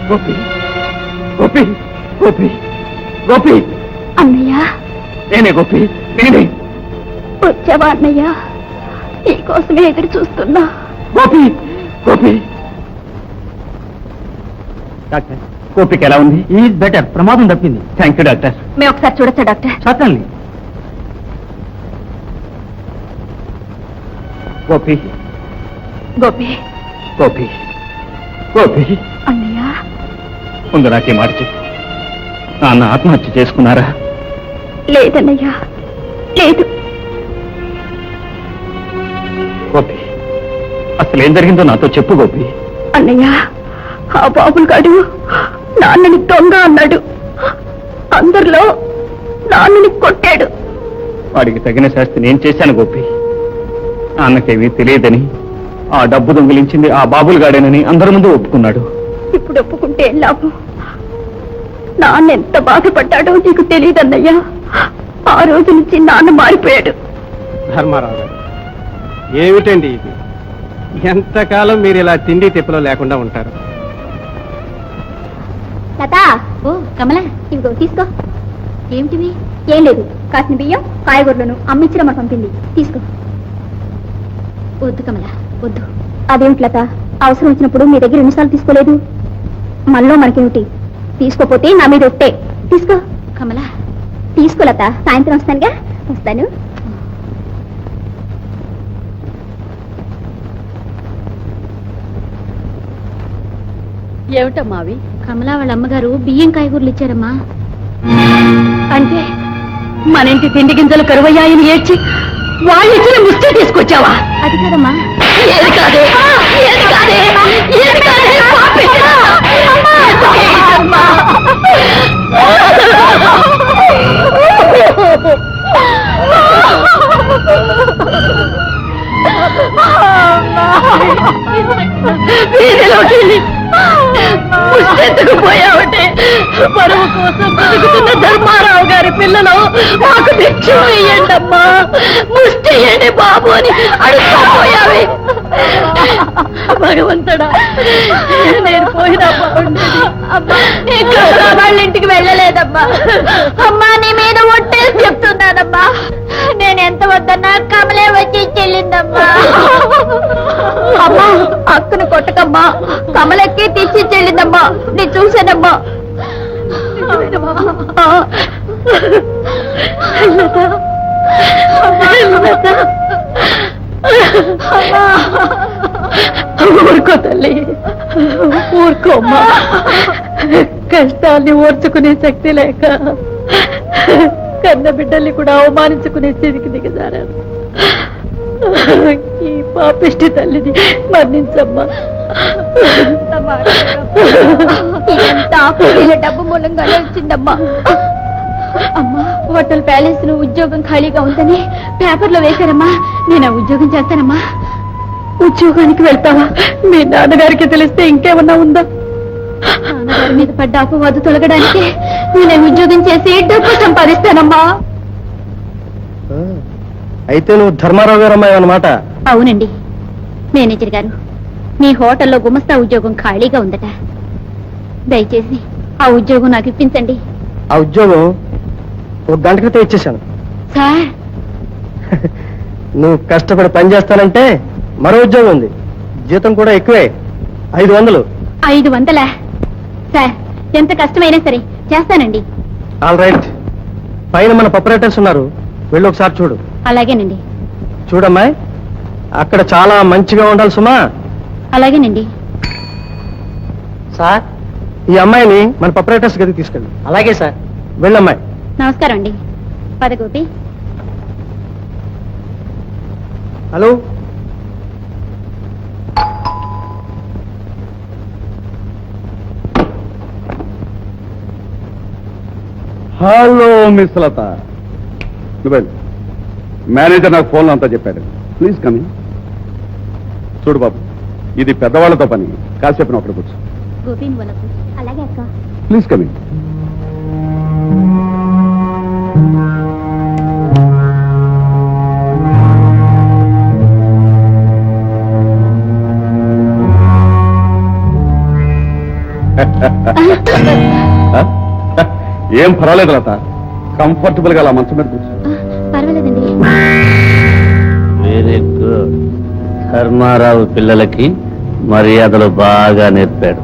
గోపి గోపి గోపి గోపి అన్నయ్య నేనే గోపి నేనే వచ్చావా అన్నయ్య నీకోసమే ఎదురు చూస్తున్నా. గోపి గోపి డాక్టర్ గోపికి ఎలా ఉంది? ఈజ్ బెటర్, ప్రమాదం తప్పింది. Thank you doctor. మేము ఒకసారి చూడొచ్చా డాక్టర్? సర్టన్లీ. గోపి గోపి గోపి గోపి అన్నయ్య ముందు నాకే మాట చెప్పు, నాన్న ఆత్మహత్య చేసుకున్నారా? లేదన్నయ్య లేదు. గోపి అసలు ఏం జరిగిందో నాతో చెప్పు గోపి. అన్నయ్య ఆ బాబులు గాడు నాన్నని దొంగ అన్నాడు. అందరిలో నాన్నని కొట్టాడు. వాడికి తగిన శాస్తి నేను చేశాను గోపి. నాన్నకేమీ తెలియదని, ఆ డబ్బు దొంగిలించింది ఆ బాబులు గాడేనని అందరి ముందు ఒప్పుకున్నాడు. ఇప్పుడు ఒప్పుకుంటే ఏం లాభం? నాన్న ఎంత బాధపడ్డాడో నీకు తెలియదన్నయ్యా. ఆ రోజు నుంచి నాన్న మారిపోయాడు. ధర్మారావు గారు, ఏమిటండి ఇది? ఎంతకాలం మీరు ఇలా తిండి తిప్పలో లేకుండా ఉంటారు? లతా, ఓ కమల, ఇవిగో తీసుకో. ఏమిటివి? ఏం లేదు, కాసిన బియ్యం కాయగూరలను అమ్మించడం పంపింది, తీసుకో. వద్దు కమల వద్దు. అదేమిటి లత, అవసరం వచ్చినప్పుడు మీ దగ్గర ఎన్నిసార్లు తీసుకోలేదు? మనలో మనకేమిటి? తీసుకోపోతే నా మీద ఒట్టే. తీసుకో కమల, తీసుకో లత. సాయంత్రం వస్తానుగా, వస్తాను. ఏమిటమ్మా అవి? కమలా వాళ్ళ అమ్మగారు బియ్యం కాయగూరలు ఇచ్చారమ్మా. అంటే మన ఇంటి తిండి గింజలు కరువయ్యాయని ఏడ్చి వాళ్ళు ఇచ్చిన ముష్టి తీసుకొచ్చావా? అది కాదమ్మా. ఏది కాదే, ఏది కాదే, ఏది కాదే, పాపిష్టిదా! అమ్మా! వీధిలోకి ముష్టెత్తుకుపోయావంటే పరువు కోసం బతుకుతున్న ధర్మారావు గారి పిల్లలు మాకు భిక్ష ఇయ్యండమ్మా, ముష్టి ఇయ్యండి బాబు అని అడుగుపోయావి. భగవంతుడా, నేను పోయినా బాగుండేది. వాళ్ళ ఇంటికి వెళ్ళలేదమ్మా. అమ్మా, నీ మీద ఒట్టేసి చెప్తున్నానమ్మా, నేను ఎంత వద్దన్నా కమలే వచ్చి చెల్లిందమ్మా. అమ్మా, అక్కను కొట్టకమ్మా, కమలెక్కి తెచ్చి చెల్లిందమ్మా. నేను చూశానమ్మా. ఊరుకో తల్లి, ఊరుకోమ్మా. కష్టాన్ని ఓర్చుకునే శక్తి లేక కన్న బిడ్డల్ని కూడా అవమానించుకునే స్థితికి దిగజారాను. ఈ పాపిష్టి తల్లిని మన్నించమ్మా. డబ్బు మూలంగానే వచ్చిందమ్మా. అమ్మా, హోటల్ ప్యాలెస్ లో ఉద్యోగం ఖాళీగా ఉందని పేపర్లో వేశారమ్మా. నేను ఆ ఉద్యోగం చేస్తానమ్మా. ఉద్యోగానికి వెళ్తావా? మీ నాన్నగారికి తెలిస్తే ఇంకేమన్నా ఉందా? నాన్నగారి మీద పడ్డ అపవాదు తొలగడానికి నేను ఉద్యోగం చేసి డబ్బు సంపాదిస్తానమ్మా. అయితే నువ్వు ధర్మారావు గారు అమ్మాయి అన్నమాట? అవునండి. మేనేజర్ గారు, మీ హోటల్లో గుమస్తా ఉద్యోగం ఖాళీగా ఉందట. దయచేసి ఆ ఉద్యోగం నాకు ఇప్పించండి. ఆ ఉద్యోగం ఒక గంట క్రితం ఇచ్చేశాను. సార్, నువ్వు కష్టపడి పని చేస్తానంటే మరో ఉద్యోగం ఉంది, జీతం కూడా ఎక్కువే, 500. 500? సార్, ఎంత కష్టమైనా సరే చేస్తానండి. All right. పైన మన ఆపరేటర్స్ ఉన్నారు, వెళ్ళి ఒకసారి చూడు. అలాగేనండి. చూడమ్మాయి, అక్కడ చాలా మంచిగా ఉండాలి సుమా. అలాగేనండి. సార్, ఈ అమ్మాయిని మన ఆపరేటర్స్ గదికి తీసుకెళ్ళి. అలాగే సార్. వెళ్ళమ్మాయి. నమస్కారం అండి. పద గోపి. హలో. హలో మిస్ లత, మేనేజర్ నాకు ఫోన్లో అంతా చెప్పాడు. Please coming. చూడు బాబు, ఇది పెద్దవాళ్లతో పని, కాసేపు అక్కడ కూర్చో. గోపి, అలాగే అక్క. Please coming. ఏం పర్వాలేదు లత, కంఫర్టబుల్ గా అలా మంచం మీద కూర్చో. పర్వాలేదండి. Very good. ధర్మారావు పిల్లలకి మర్యాదలు బాగా నేర్పాడు.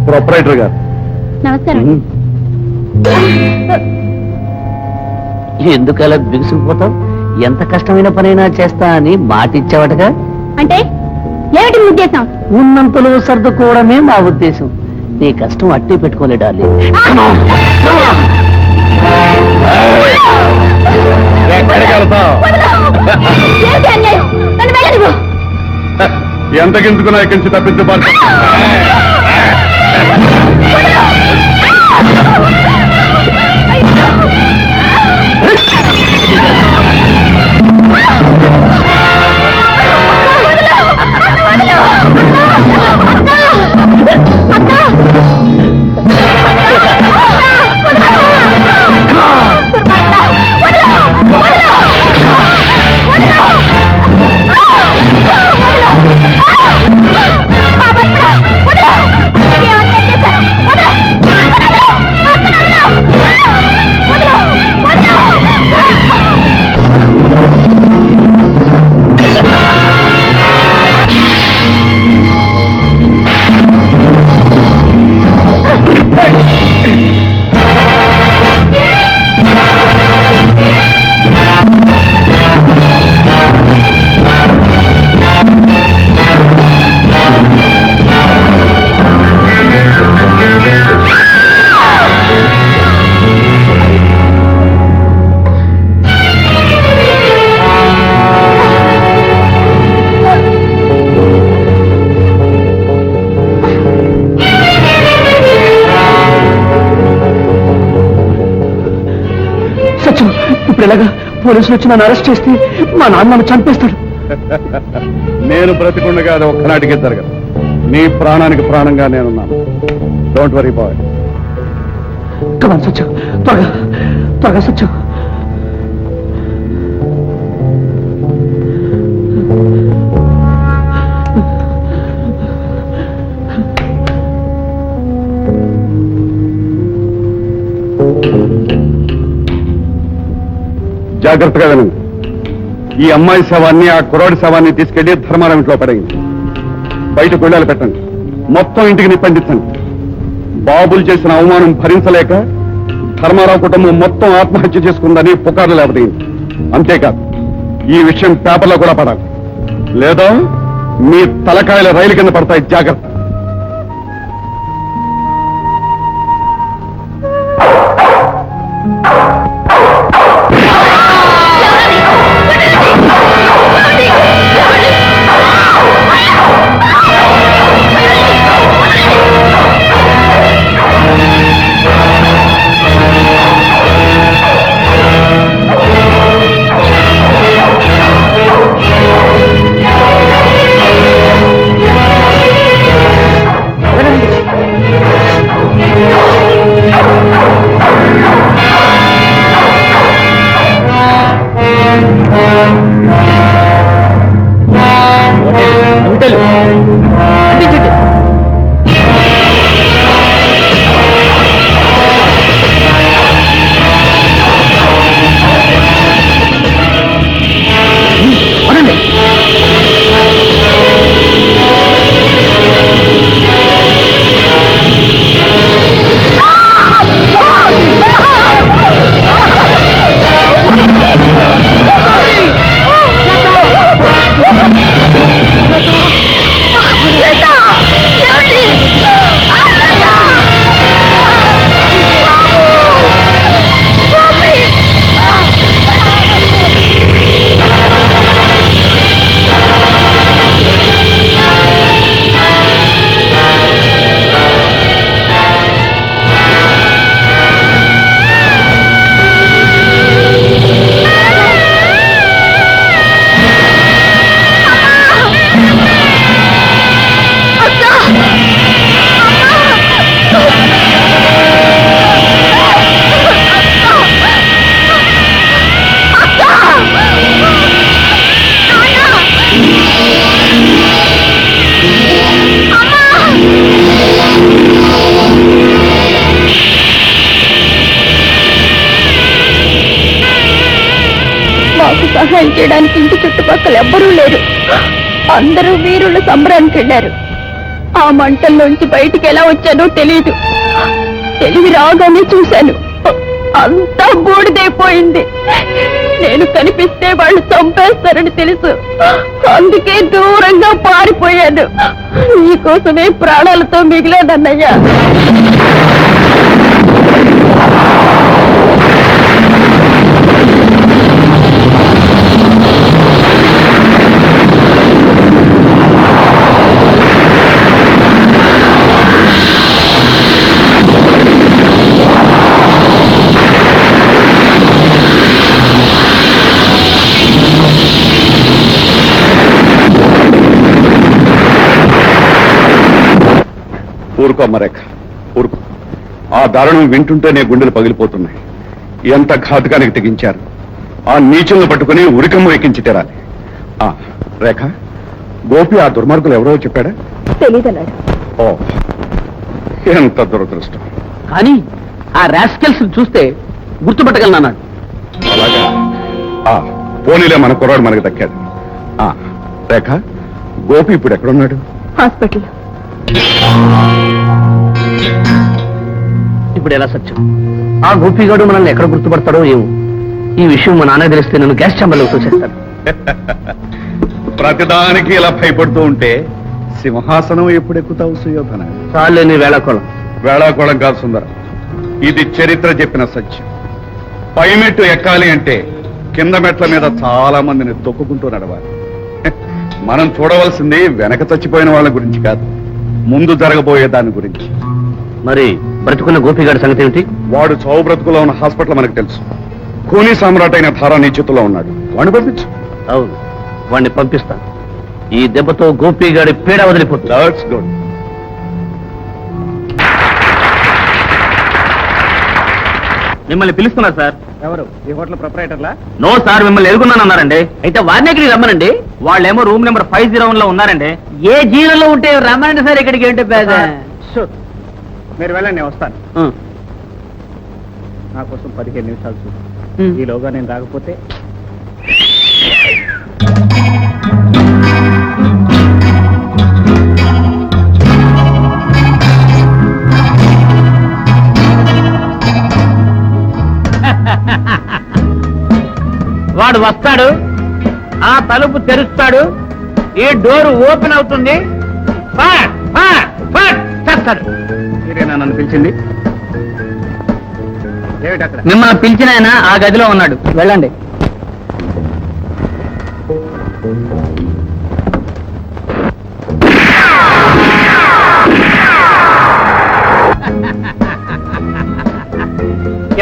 ప్రొపరేటర్ గారు నమస్కారం. ఎందుకు అలా బిగుసుకుపోతావు? ఎంత కష్టమైన పనైనా చేస్తా అని మాట ఇచ్చావటగా. అంటే ఏమిటి మీ ఉద్దేశం? ఉన్నంతలో సర్దుకోవడమే మా ఉద్దేశం. నీ కష్టం అట్టే పెట్టుకోలే డార్లింగ్. ఎక్కడికి వెళ్తావు? ఏమిటి అన్యాయం? నన్ను వెళ్ళనివ్వు. ఎంతకించుకున్నా ఇక్కడి నుంచి తప్పించబడతా. ఇప్పుడు ఎలాగా? పోలీసులు వచ్చి నన్ను అరెస్ట్ చేస్తే మా నాన్న చంపేస్తాడు. నేను బ్రతికుండగా అది ఒక్కనాటికే జరగదు. నీ ప్రాణానికి ప్రాణంగా నేనున్నాను. Don't worry boy. Come on Satyam, త్వరగా త్వరగా సత్యం. జాగ్రత్తగా వినండి. ఈ అమ్మాయి శవాన్ని, ఆ కుర్రాడి శవాన్ని తీసుకెళ్లి ధర్మారావు ఇంట్లో పడేయండి. బయట గుళ్ళాలు పెట్టండి. మొత్తం ఇంటికి నిప్పండించండి. బాబులు చేసిన అవమానం భరించలేక ధర్మారావు కుటుంబం మొత్తం ఆత్మహత్య చేసుకుందని పుకార్లు లేపదీయండి. అంతేకాదు, ఈ విషయం పేపర్లో కూడా పడాలి. లేదా మీ తలకాయల రైలు కింద పడతాయి. జాగ్రత్త. సహాయం చేయడానికి ఇంటి చుట్టుపక్కల ఎవ్వరూ లేరు. అందరూ వీరుల సంబరానికి వెళ్ళారు. ఆ మంటల్లోంచి బయటికి ఎలా వచ్చానో తెలియదు. తెలివి రాగానే చూశాను, అంతా బూడిదైపోయింది. నేను కనిపిస్తే వాళ్ళు చంపేస్తారని తెలుసు, అందుకే దూరంగా పారిపోయాను. నీకోసమే ప్రాణాలతో మిగిలానన్నయ్యా. ఊరుకో మరేఖ, ఊరుకో. ఆ దారుణం వింటుంటేనే గుండెలు పగిలిపోతున్నాయి. ఎంత ఘాతుకానికి తెగించారు. ఆ నీచులను పట్టుకుని ఉరికమ్మ ఎక్కించి తీరాలి. ఆ రేఖ, గోపి ఆ దుర్మార్గులు ఎవరో చెప్పాడా? తెలీదన్నాడు. ఓ, ఎంత దురదృష్టం. కానీ ఆ రాస్కెల్స్ చూస్తే గుర్తుపట్టగలనన్నాడు. అలాగా? ఆ పోనీలే, మన కుర్రాడు మనకు దక్కాడు. ఆ రేఖ, గోపి ఇప్పుడు ఎక్కడున్నాడు? హాస్పిటల్. ఇప్పుడు ఎలా సత్యం? ఆ గోపిగాడు మనల్ని ఎక్కడ గుర్తుపడతాడో ఏమో. ఈ విషయం మా నాన్న తెలిస్తే నన్ను గ్యాస్ ఛాంబర్లో తోసేస్తాడు. ప్రతిదానికి ఇలా భయపడుతూ ఉంటే సింహాసనం ఎప్పుడు ఎక్కుతావు సుయోధన? చాలేని వేళాకోళం. వేళాకోళం కాదు సుందరం, ఇది చరిత్ర చెప్పిన సత్యం. పై మెట్టు ఎక్కాలి అంటే కింద మెట్ల మీద చాలా మందిని తొక్కుకుంటూ నడవాలి. మనం చూడవలసింది వెనక చచ్చిపోయిన వాళ్ళ గురించి కాదు, ముందు జరగబోయే దాని గురించి. మరి బ్రతుకున్న గోపిగాడి సంగతి ఏమిటి? వాడు చావు బ్రతుకులో ఉన్న హాస్పిటల్ మనకు తెలుసు. కూనీ సామ్రాట్ అయిన ధారా నీ చేతుల్లో ఉన్నాడు. వాడిని పంపించు. అవును, వాడిని పంపిస్తాను. ఈ దెబ్బతో గోపిగాడి పీడ వదిలిపోతుంది. That's good. మిమ్మల్ని పిలుస్తున్నారు సార్. ఎవరు? ఈ హోటల్ ప్రొపరేటర్లా? నో సార్, మిమ్మల్ని ఎదుగున్నానన్నారండి. అయితే వారిని ఎక్కడికి రమ్మనండి. వాళ్ళేమో రూమ్ నెంబర్ 501 లో ఉన్నారండి. ఏ జీవనంలో ఉంటే రమ్మనండి సార్. ఇక్కడికి ఏంటి పేద? మీరు వెళ్ళండి, నేను వస్తాను. నా కోసం 15 నిమిషాలు చూడు. ఈలోగా నేను రాకపోతే వాడు వస్తాడు, ఆ తలుపు తెరుస్తాడు, ఈ డోర్ ఓపెన్ అవుతుంది, చేస్తాడు. మీరేనా నన్ను పిలిచింది? ఏమిటి అక్కడ? మిమ్మల్ని పిలిచిన ఆయన ఆ గదిలో ఉన్నాడు. వెళ్ళండి.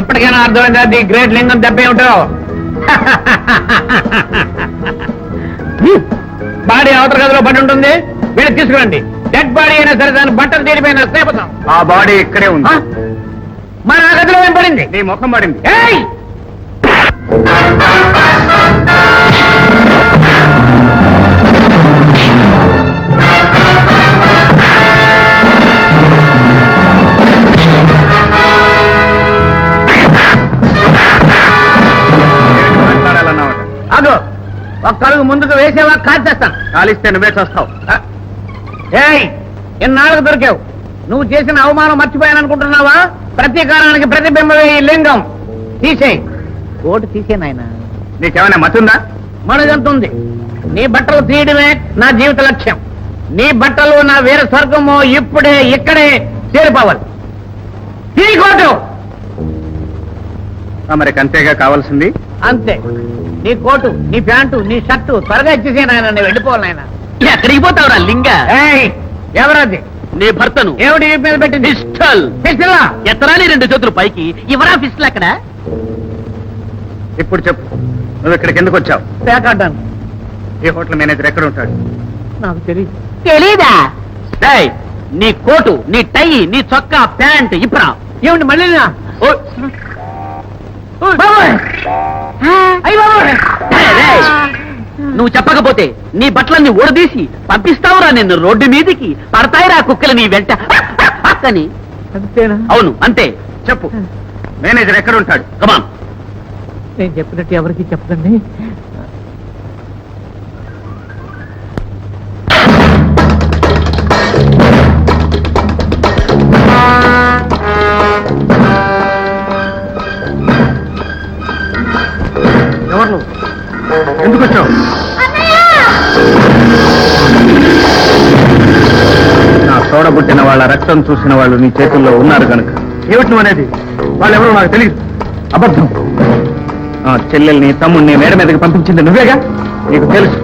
ఎప్పటికైనా అర్థమైందా ది గ్రేట్ లింగం దెబ్బ ఏమిటో? బాడీ అవతల గదిలో పడి ఉంటుంది, వీళ్ళు తీసుకురండి. డెడ్ బాడీ అయినా సరే దాని బట్టలు తీరిపోయినా సేపుతాం. ఆ బాడీ ఇక్కడే ఉంది. మరి ఆ గదిలో ఏం పడింది? నీ ముఖం పడింది. ఏయ్! మాట్లాడాలన్నావట. అదో ఒక్క అడుగు ముందుకు వేసేవా కాల్చేస్తాను. కాలిస్తే నువ్వే చేస్తావు. ఏయ్, ఇన్నాళ్ళకు దొరికావు. నువ్వు చేసిన అవమానం మర్చిపోయాననుకుంటున్నావా? ప్రతీకారానికి ప్రతిబింబమే ఈ లింగం. తీసేయి. ఓటు తీసే నాయన. నీకేమైనా మతుందా? మనదెంత ఉంది? నీ బట్టలు తీయడమే నా జీవిత లక్ష్యం. నీ బట్టలు నా వీర స్వర్గము ఇప్పుడే ఇక్కడే చేరిపోవాలి. తీకోటు. మరి అంతేగా కావాల్సింది? అంతే. నీ కోటు, నీ ప్యాంటు, నీ షర్టు త్వరగా ఇచ్చేసే నాయన. నేను వెళ్ళిపోవాలి నాయన. ఎక్కడికి పోతావురా లింగ? ఏయ్, ఎవరది? నీ భర్తను. ఏమిటి ఈ మీద పెట్టింది? పిస్టల్. పిస్టలా? ఎత్తరాని 2 చేతులు పైకి ఇవరా పిస్టల్ అక్కడ? ఇప్పుడు చెప్పు, నువ్వు ఇక్కడికి ఎందుకు వచ్చావు? పేకాడ్డాను. ఈ హోటల్ మేనేజర్ ఎక్కడ ఉంటాడు? నాకు తెలియదు. తెలీదా? డేయ్, నీ కోటు, నీ టై, నీ చొక్కా, ప్యాంట్ ఇప్పురా. ఏమిటి మళ్ళీ? నువ్వు చెప్పకపోతే నీ బట్టలన్నీ ఊడదీసి పంపిస్తావురా నిన్ను రోడ్డు మీదికి. పడతాయిరా కుక్కలు నీ వెంట అని. అంతేనా? అవును, అంతే. చెప్పు, మేనేజర్ ఎక్కడ ఉంటాడు? కమాన్. నేను చెప్పినట్టు ఎవరికి చెప్పదండి. ఎందుకు వచ్చావు? నా తోడబుట్టిన వాళ్ళ రక్తం చూసిన వాళ్ళు నీ చేతుల్లో ఉన్నారు కనుక. ఏమిటి నువ్వు అనేది? వాళ్ళెవరో నాకు తెలియదు. అబద్ధం. ఆ చెల్లెల్ని తమ్ముడిని మేడ మీదకి పంపించింది నువ్వేగా? నీకు తెలుసు.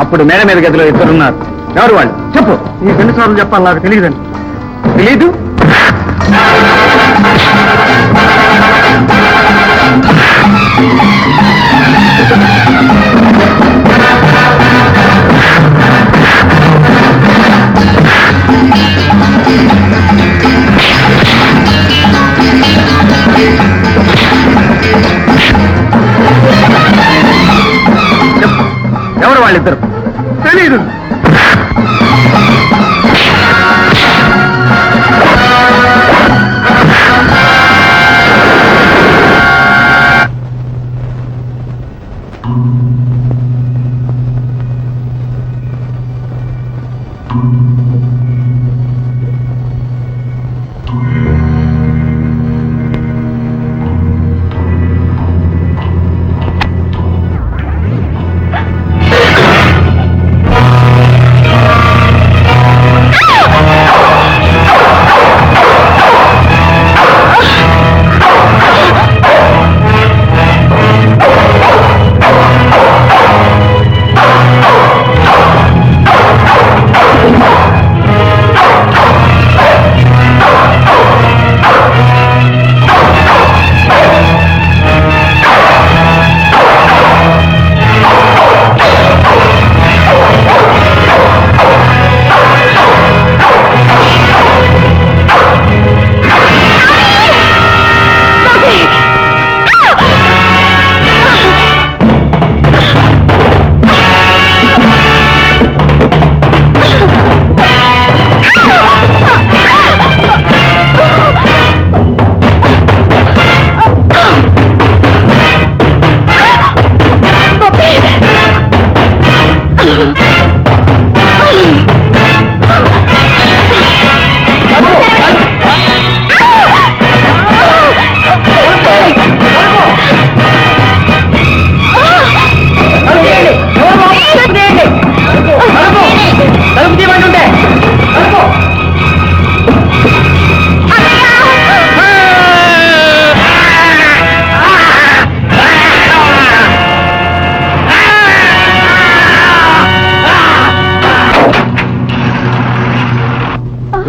అప్పుడు మేడ మీద గదిలో ఇద్దరున్నారు. ఎవరు వాళ్ళు? చెప్పు. నీకు ఎన్నిసార్లు చెప్పాలి? నాకు తెలియదండి. తెలీదు? ఎవరు వాళ్ళిద్దరు? తెలీదు.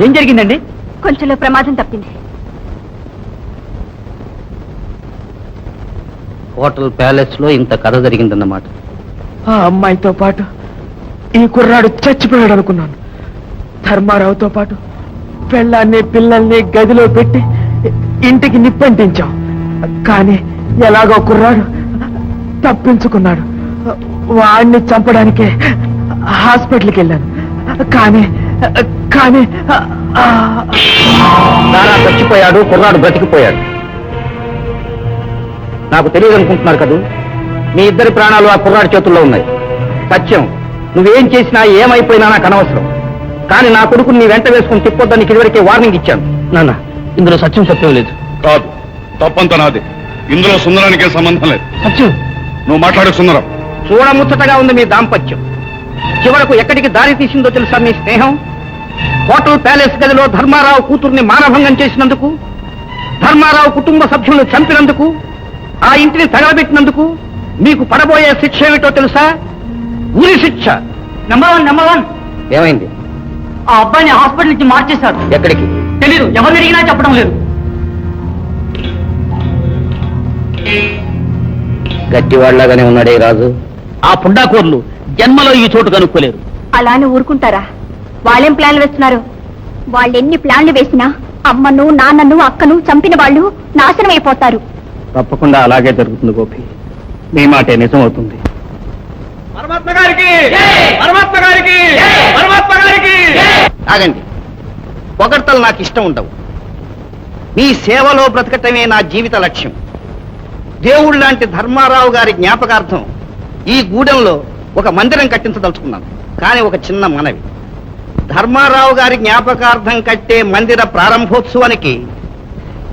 ఏం జరిగిందండి? కొంచెంలో ప్రమాదం తప్పింది. హోటల్ ప్యాలెస్ లో ఇంత కథ జరిగిందన్నమాట. ఆ అమ్మాయితో పాటు ఈ కుర్రాడు చచ్చిపోయాడు అనుకున్నాను. ధర్మారావుతో పాటు పెళ్ళాన్ని పిల్లల్ని గదిలో పెట్టి ఇంటికి నిప్పంటించాం. కానీ ఎలాగో కుర్రాడు తప్పించుకున్నాడు. వాడిని చంపడానికే హాస్పిటల్కి వెళ్ళాను. కానీ కానీ నానా చచ్చిపోయాడు, కుర్రాడు బ్రతికిపోయాడు. నాకు తెలియదు అనుకుంటున్నారు కదూ? మీ ఇద్దరి ప్రాణాలు ఆ కుర్రాడి చేతుల్లో ఉన్నాయి. సత్యం, నువ్వేం చేసినా ఏమైపోయినా నాకు అనవసరం. కానీ నా కొడుకుని నీ వెంట వేసుకుని తిప్పొద్దని ఇదివరకే వార్నింగ్ ఇచ్చాను. నాన్న, ఇందులో సత్యం సత్యం లేదు. కాదు, తప్పంతా నాది. ఇందులో సుందరానికే సంబంధం లేదు. సత్యం, నువ్వు మాట్లాడు సుందరం. చూడముచ్చటగా ఉంది మీ దాంపత్యం. చివరకు ఎక్కడికి దారి తీసిందో తెలుసా మీ స్నేహం? హోటల్ ప్యాలెస్ గదిలో ధర్మారావు కూతుర్ని మానభంగం చేసినందుకు, ధర్మారావు కుటుంబ సభ్యులను చంపినందుకు, ఆ ఇంటిని తగలబెట్టినందుకు మీకు పడబోయే శిక్ష ఏమిటో తెలుసా? ఉరి శిక్ష. Number one. ఏమైంది? ఆ అబ్బాయిని హాస్పిటల్ నుంచి మార్చేశారు. ఎక్కడికి? తెలీదు. ఎవరిని అడిగినా చెప్పడం లేదు. గట్టివాళ్లాగానే ఉన్నాడే రాజు. ఆ పుండాకోర్లు జన్మలో ఈ చోటు కనుక్కోలేరు. అలానే ఊరుకుంటారా? వాళ్ళేం ప్లాన్లు వేస్తున్నారు? వాళ్ళు ఎన్ని ప్లాన్లు వేసినా అమ్మను నాన్నను అక్కను చంపిన వాళ్ళు నాశనం అయిపోతారు. తప్పకుండా అలాగే జరుగుతుంది గోపి. మీ మాటే నిజం అవుతుంది. పరమాత్మ గారికి, పరమాత్మ గారికి, పరమాత్మ గారికి. ఆగండి. పొగడ్తలు నాకు ఇష్టం ఉండవు. మీ సేవలో బ్రతకటమే నా జీవిత లక్ష్యం. దేవుడు లాంటి ధర్మారావు గారి జ్ఞాపకార్థం ఈ గూడెంలో ఒక మందిరం కట్టించదలుచుకున్నాను. కానీ ఒక చిన్న మనవి. ధర్మారావు గారి జ్ఞాపకార్థం కట్టే మందిర ప్రారంభోత్సవానికి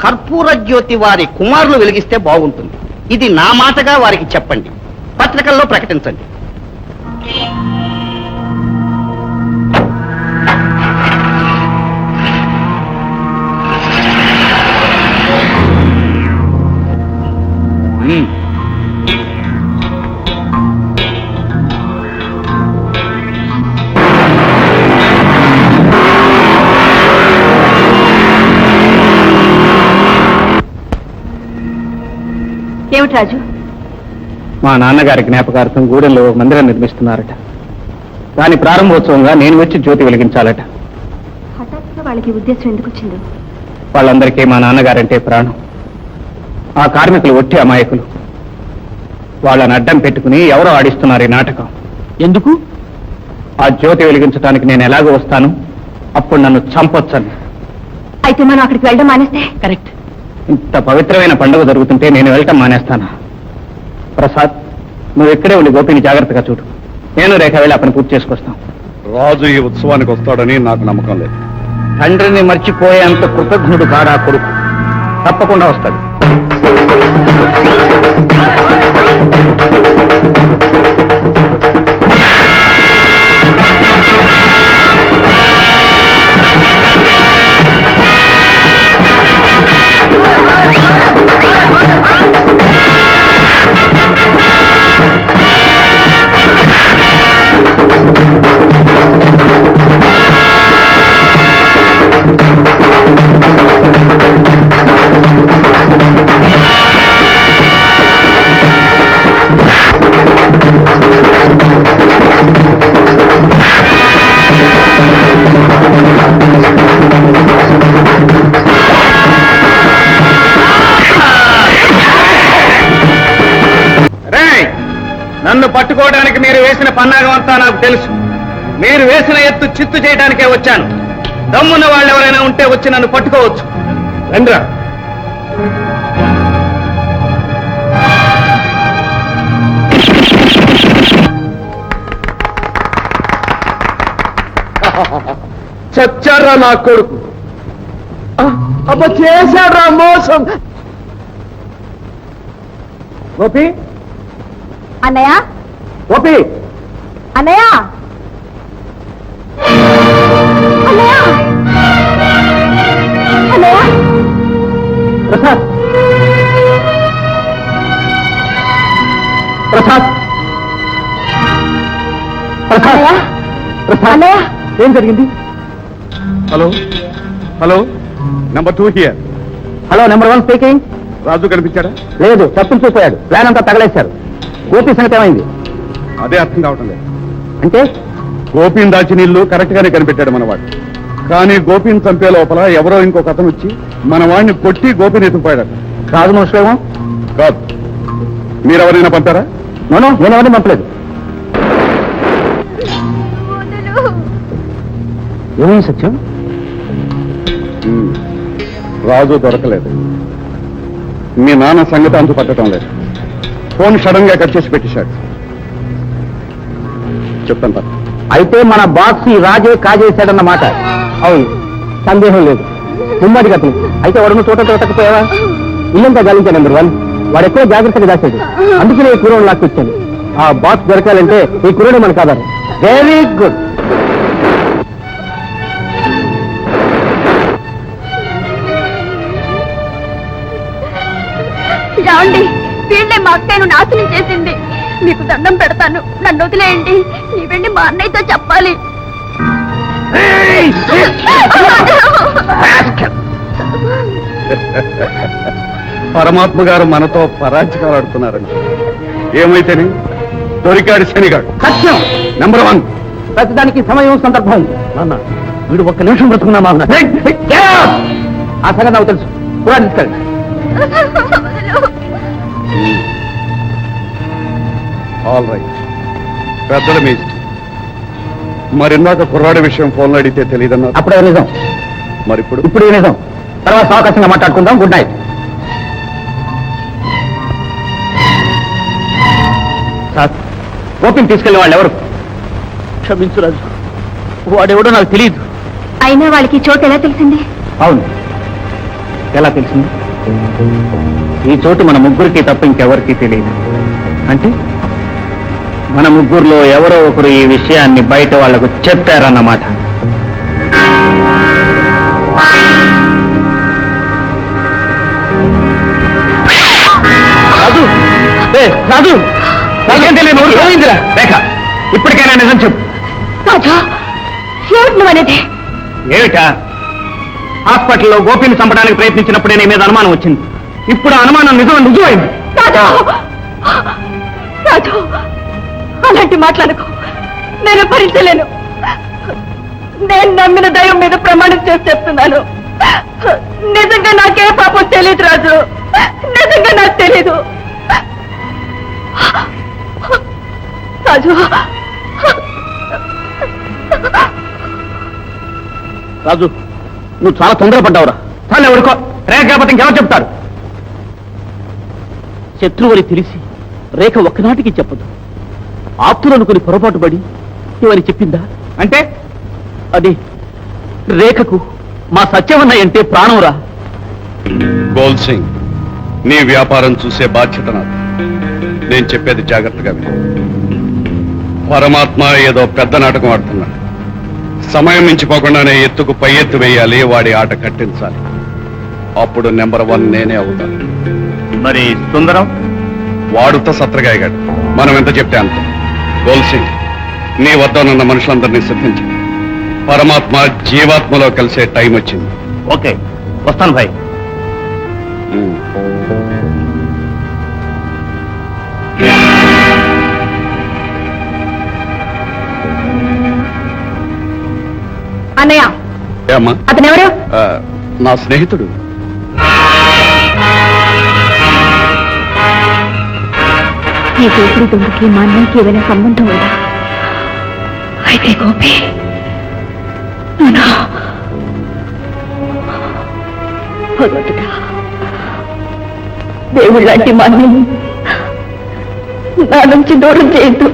కర్పూర జ్యోతి వారి కుమారులు వెలిగిస్తే బాగుంటుంది. ఇది నా మాటగా వారికి చెప్పండి. పత్రికల్లో ప్రకటించండి. ఏమిటి రాజు? మా నాన్నగారి జ్ఞాపకార్థం గూడెంలో మందిరం నిర్మిస్తున్నారట. దాని ప్రారంభోత్సవంగా నేను వచ్చి జ్యోతి వెలిగించాలట. హఠాత్తుగా వాళ్ళకి ఉద్దేశం ఎందుకు వచ్చింది? వాళ్ళందరికీ మా నాన్నగారంటే ప్రాణం. ఆ కార్మికులు ఒట్టి అమాయకులు. వాళ్ళని అడ్డం పెట్టుకుని ఎవరో ఆడిస్తున్నారు ఈ నాటకం. ఎందుకు? ఆ జ్యోతి వెలిగించడానికి నేను ఎలాగో వస్తాను, అప్పుడు నన్ను చంపొచ్చని. అయితే మనం అక్కడికి వెళ్ళడం మానేస్తే? కరెక్ట్. ఇంత పవిత్రమైన పండుగ జరుగుతుంటే నేను వెళ్ళటం మానేస్తానా? ప్రసాద్, నువ్వు ఇక్కడే ఉండి గోపిని జాగ్రత్తగా చూడు. నేను రేఖ వెళ్ళి ఆ పని పూర్తి చేసుకొస్తాం. రాజు ఈ ఉత్సవానికి వస్తాడని నాకు నమ్మకం లేదు. తండ్రిని మర్చిపోయేంత కృతజ్ఞుడు కాడా కొడుకు. తప్పకుండా వస్తాడు. నన్ను పట్టుకోవడానికి మీరు వేసిన పన్నాగం అంతా నాకు తెలుసు. మీరు వేసిన ఎత్తు చిత్తు చేయడానికే వచ్చాను. దమ్మున్న వాళ్ళు ఎవరైనా ఉంటే వచ్చి నన్ను పట్టుకోవచ్చు. రండ్రా. చచ్చారా నా కొడుకు? అబ్బ చేశాడ్రా మోసం. గోపి, అన్నయ్య, గోపి, అన్నయ్య, అన్నయ్య, అన్నయ్య, ప్రసాద్, ప్రసాద్, ప్రసాద్, అన్నయ్య, ప్రసాద్, అన్నయ్య. ఏం జరిగింది? Hello hello, number 2 here. Hello, number 1 speaking. Raju కనిపించాడా? లేదు, తప్పులు చూపోయాడు. ప్లాన్ అంతా తగలేశారు. గోపి సంగతి ఏమైంది? అదే అర్థం కావటం లేదు. అంటే గోపిని దాచిన ఇల్లు కరెక్ట్ గానే కనిపెట్టాడు మనవాడు. కానీ గోపిని చంపే లోపల ఎవరో ఇంకొక అతను వచ్చి మన వాడిని కొట్టి గోపిని ఎత్తుకుపోయాడు. రాజు మనుషులేమో. కాదు, మీరెవరైనా పంపారా? నోనో, నేనెవరిని పంపలేదు. ఏమైంది సత్యం? రాజు దొరకలేదు. మీ నాన్న సంగతి అంతు పట్టడం లేదు. ఫోన్ సడన్ గా కట్ చేసి పెట్టేశాడు. చెప్తాను పద. అయితే మన బాక్స్ ఈ రాజే కాజేశాడన్నమాట. అవును, సందేహం లేదు. ముమ్మడి కథలు. అయితే వాడును చోట తోటకపోయావా? ఇల్లంతా గాలించా నెంబర్ 1. వాడు ఎక్కువ జాగ్రత్తగా దాచాడు. అందుకనే ఈ కుర్రోడు లాక్కొచ్చాను. ఆ బాక్స్ దొరకాలంటే ఈ కుర్రోడు మనకు ఆధారం. Very good. రావండి, వీళ్ళే మా అక్కయ్యను నాశనం చేసింది. మీకు దండం పెడతాను, నన్ను వదిలేయండి. నీ వెళ్ళి మా అన్నయ్యతో చెప్పాలి. పరమాత్మ గారు మనతో పరాజకాలు ఆడుతున్నారండి. ఏమైతేనే దొరికాడు శనిగాడు. సత్యం నెంబర్ 1. ప్రతిదానికి సమయం సందర్భం ఉంది. నాన్న, వీడు ఒక్క నిమిషం బ్రతుకున్నా మామూలు. ఆ సంగతి నాకు తెలుసు. కూడా తీసుకెళ్ళండి. ఆల్ రైట్, పెద్దల మీ ఇష్టం. మరిందాక కుర్రాడి విషయం ఫోన్లో అడిగితే తెలియదన్నారు. అప్పుడే నిజం. మరి ఇప్పుడు ఇప్పుడు నిజం. తర్వాత అవకాశంగా మాట్లాడుకుందాం. Good night. సార్, గోపిని తీసుకెళ్లే వాళ్ళు ఎవరు? క్షమించు రాజు, వాడెవడో నాకు తెలియదు. అయినా వాళ్ళకి ఈ చోటు ఎలా తెలిసింది? అవును, ఎలా తెలిసింది? ఈ చోటు మన ముగ్గురికి తప్ప ఇంకెవరికి తెలియదు. అంటే మన ముగ్గురులో ఎవరో ఒకరు ఈ విషయాన్ని బయట వాళ్లకు చెప్పారన్నమాట. రాజు, రాజు, నాకేం తెలియదు. ఏమైందిరా? రేఖ, ఇప్పటికైనా నిజం చెప్పు. అనేది ఏమిటా? హాస్పిటల్లో గోపిని చంపడానికి ప్రయత్నించినప్పుడే నీ మీద అనుమానం వచ్చింది. ఇప్పుడు ఆ అనుమానం నిజమైంది. రాజు, రాజు, అలాంటి మాట్లాడకు. నేను భరించలేను. నేను నమ్మిన దైవం మీద ప్రమాణం చేసి చెప్తున్నాను. నిజంగా నాకే పాపం తెలియదు రాజు, నిజంగా నాకు తెలీదు. రాజు, రాజు, నువ్వు చాలా తొందరపడ్డావురా. చాలా ఎవరికో రేఖ కాకపోతే ఇంకెవరు చెప్తారు? శత్రువుని తెలిసి రేఖ ఒక్కనాటికి చెప్పదు. ఆప్తులనుకుని పొరపాటు పడి ఇవని చెప్పిందా? అంటే అదే రేఖకు మా సత్యవన్నయ్య అంటే ప్రాణంరా. గోల్ సింగ్, నీ వ్యాపారం చూసే బాధ్యత నాది. నేను చెప్పేది జాగ్రత్తగా విను. పరమాత్మ ఏదో పెద్ద నాటకం ఆడుతున్నాడు. సమయం మించిపోకుండానే ఎత్తుకు పై ఎత్తు వేయాలి, వాడి ఆట కట్టించాలి. అప్పుడు నెంబర్ 1 నేనే అవుతాను. మరి సుందరం వాడుతో సత్రగాయగాడు. మనం ఎంత చెప్తే అంత. గోల్ సింగ్, నీ వద్ద ఉన్న మనుషులందరినీ సిద్ధించి పరమాత్మ జీవాత్మలో కలిసే టైం వచ్చింది. ఓకే, వస్తాను భాయ్. అన్నయ్య, ఏమ్మా? అతను ఎవరు? నా స్నేహితుడు. ఈ గోపురి దొంగకి మా అన్నయ్యకి ఏదైనా సంబంధం ఉందా? అయితే గోపి భగవంతుడా, దేవుళ్ళంటి మా అన్నయ్య నా నుంచి దూరం చేయొద్దు.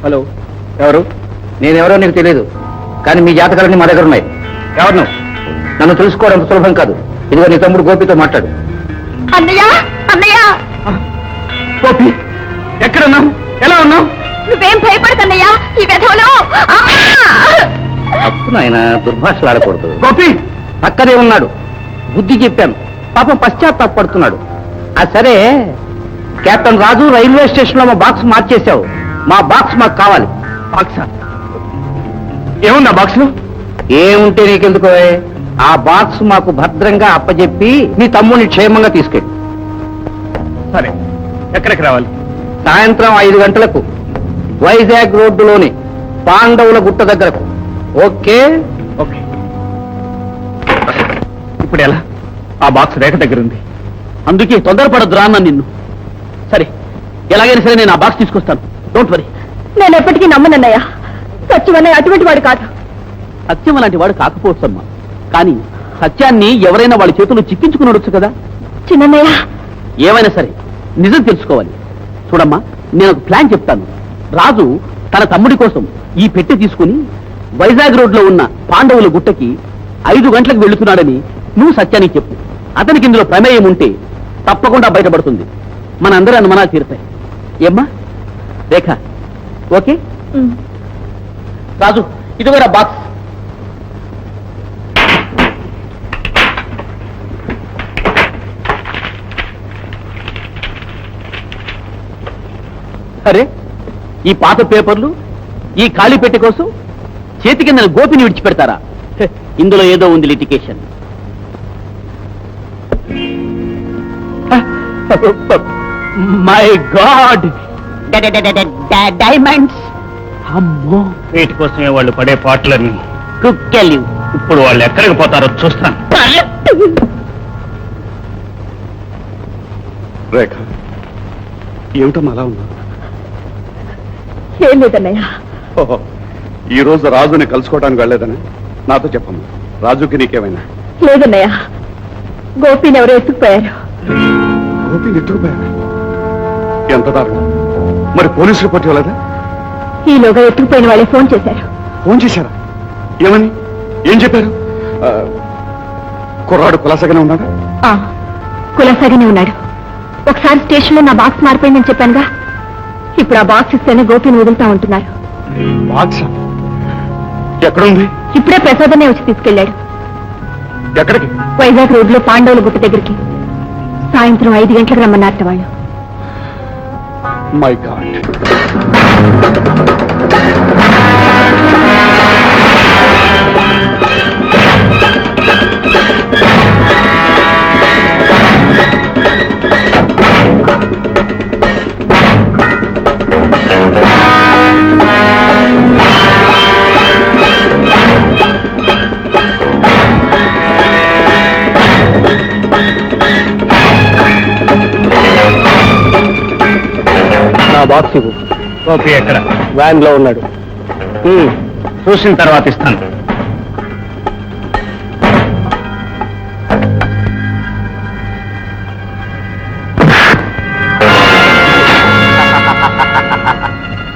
హలో, ఎవరు? నేనెవరో నీకు తెలియదు, కానీ మీ జాతకాలన్నీ మా దగ్గర ఉన్నాయి. ఎవరు నువ్వు? నన్ను తెలుసుకోవడం సులభం కాదు. ఇదిగో నీ తమ్ముడు గోపితో మాట్లాడు. అన్నయ్య, అన్నయ్య, గోపి, ఎక్కడున్నావు? ఎలా ఉన్నావు? నువ్వేం భయపడకన్నయ్యా. ఈ వెధవలో అప్పుడు ఆయన దుర్భాషలు ఆడకూడదు. గోపి పక్కనే ఉన్నాడు, బుద్ధి చెప్పాను. పాపం పశ్చాత్తాపడుతున్నాడు. సరే, కెప్టెన్ రాజు, రైల్వే స్టేషన్ లో మా బాక్స్ మార్చేశావు. మా బాక్స్ మాకు కావాలి. బాక్సా? ఏముందా బాక్స్ లో? ఏముంటే నీకెందుకో. ఆ బాక్స్ మాకు భద్రంగా అప్పచెప్పి నీ తమ్ముడిని క్షేమంగా తీసుకెళ్ళి. సరే, ఎక్కడికి రావాలి? సాయంత్రం 5 గంటలకు వైజాగ్ రోడ్డులోని పాండవుల గుట్ట దగ్గరకు. ఓకే? ఓకే. ఇప్పుడు ఎలా? ఆ బాక్స్ రేఖ దగ్గర ఉంది. అందుకే తొందరపడద్దు అన్న నిన్ను. సరే, ఎలాగైనా సరే నేను ఆ బాక్స్ తీసుకొస్తాను. Don't worry. నేను ఎప్పటికీ నమ్మనన్నయ్య. సత్యమన్నయ్య అటువంటి వాడు కాదు. సత్యం అలాంటి వాడు కాకపోవచ్చమ్మా, కానీ సత్యాన్ని ఎవరైనా వాళ్ళ చేతుల్లో చిక్కించుకునొచ్చు కదా. చిన్నయ్య, ఏమైనా సరే నిజం తెలుసుకోవాలి. చూడమ్మా, నేను ఒక ప్లాన్ చెప్తాను. రాజు తన తమ్ముడి కోసం ఈ పెట్టె తీసుకుని వైజాగ్ రోడ్ లో ఉన్న పాండవుల గుట్టకి 5 గంటలకు వెళుతున్నాడని నువ్వు సత్యానికి చెప్పు. అతనికి ఇందులో ప్రమేయం ఉంటే తప్పకుండా బయటపడుతుంది. మనందరూ అనుమానాలు తీరుతాయి. ఏమ్మా రేఖ? ఓకే రాజు, ఇదిగోరా బాక్స్. అరే, ఈ పాత పేపర్లు, ఈ ఖాళీ పెట్టె కోసం చేతి కింద గోపిని విడిచిపెడతారా? ఇందులో ఏదో ఉంది లిటికేషన్. My God, diamonds. అమ్మో, వీటి కోసమే వాళ్ళు పడే పాటలని. కుక్కెలు. ఇప్పుడు వాళ్ళు ఎక్కడికి పోతారో చూస్తాను. రేఖ, ఏమిటమ్మా అలా ఉన్నా? ఏం లేదన్నయ్య. ఈ రోజు రాజుని కలుసుకోవడానికి వెళ్ళలేదని నాతో చెప్పమ్మా. రాజుకి నీకేమైనా? లేదన్నయ్య, గోపిని ఎవరో ఎత్తుకుపోయారు. గోపి ఎత్తుకుపోయారా? ఎంత దారుణం. మరి పోలీసు రిపోర్ట్ ఇవ్వలేదా? ఈలోగా ఎత్తుకుపోయిన వాళ్ళే ఫోన్ చేశారు. ఫోన్ చేశారా? ఏమని? ఏం చెప్పారు? కుర్రాడు కులాసగానే ఉన్నాడా? కులసాగానే ఉన్నాడు. ఒకసారి స్టేషన్ లో నా బాక్స్ మారిపోయిందని చెప్పానుగా, ఇప్పుడు ఆ బాక్స్ ఇస్తేనే గోపిని వదులుతా ఉంటున్నారు. బాక్స్ ఎక్కడుంది? ఇప్పుడే ప్రసాదనే వచ్చి తీసుకెళ్లాడు. ఎక్కడికి? వైజాగ్ రోడ్ లో పాండవుల గుట్ట దగ్గరికి. సాయంత్రం 5 గంటలకు రమ్మన్నారట వాళ్ళు. My God. నా బాక్స్ ఇవ్వు. గోపి ఎక్కడ? వ్యాన్ లో ఉన్నాడు. చూసిన తర్వాత ఇస్తాను.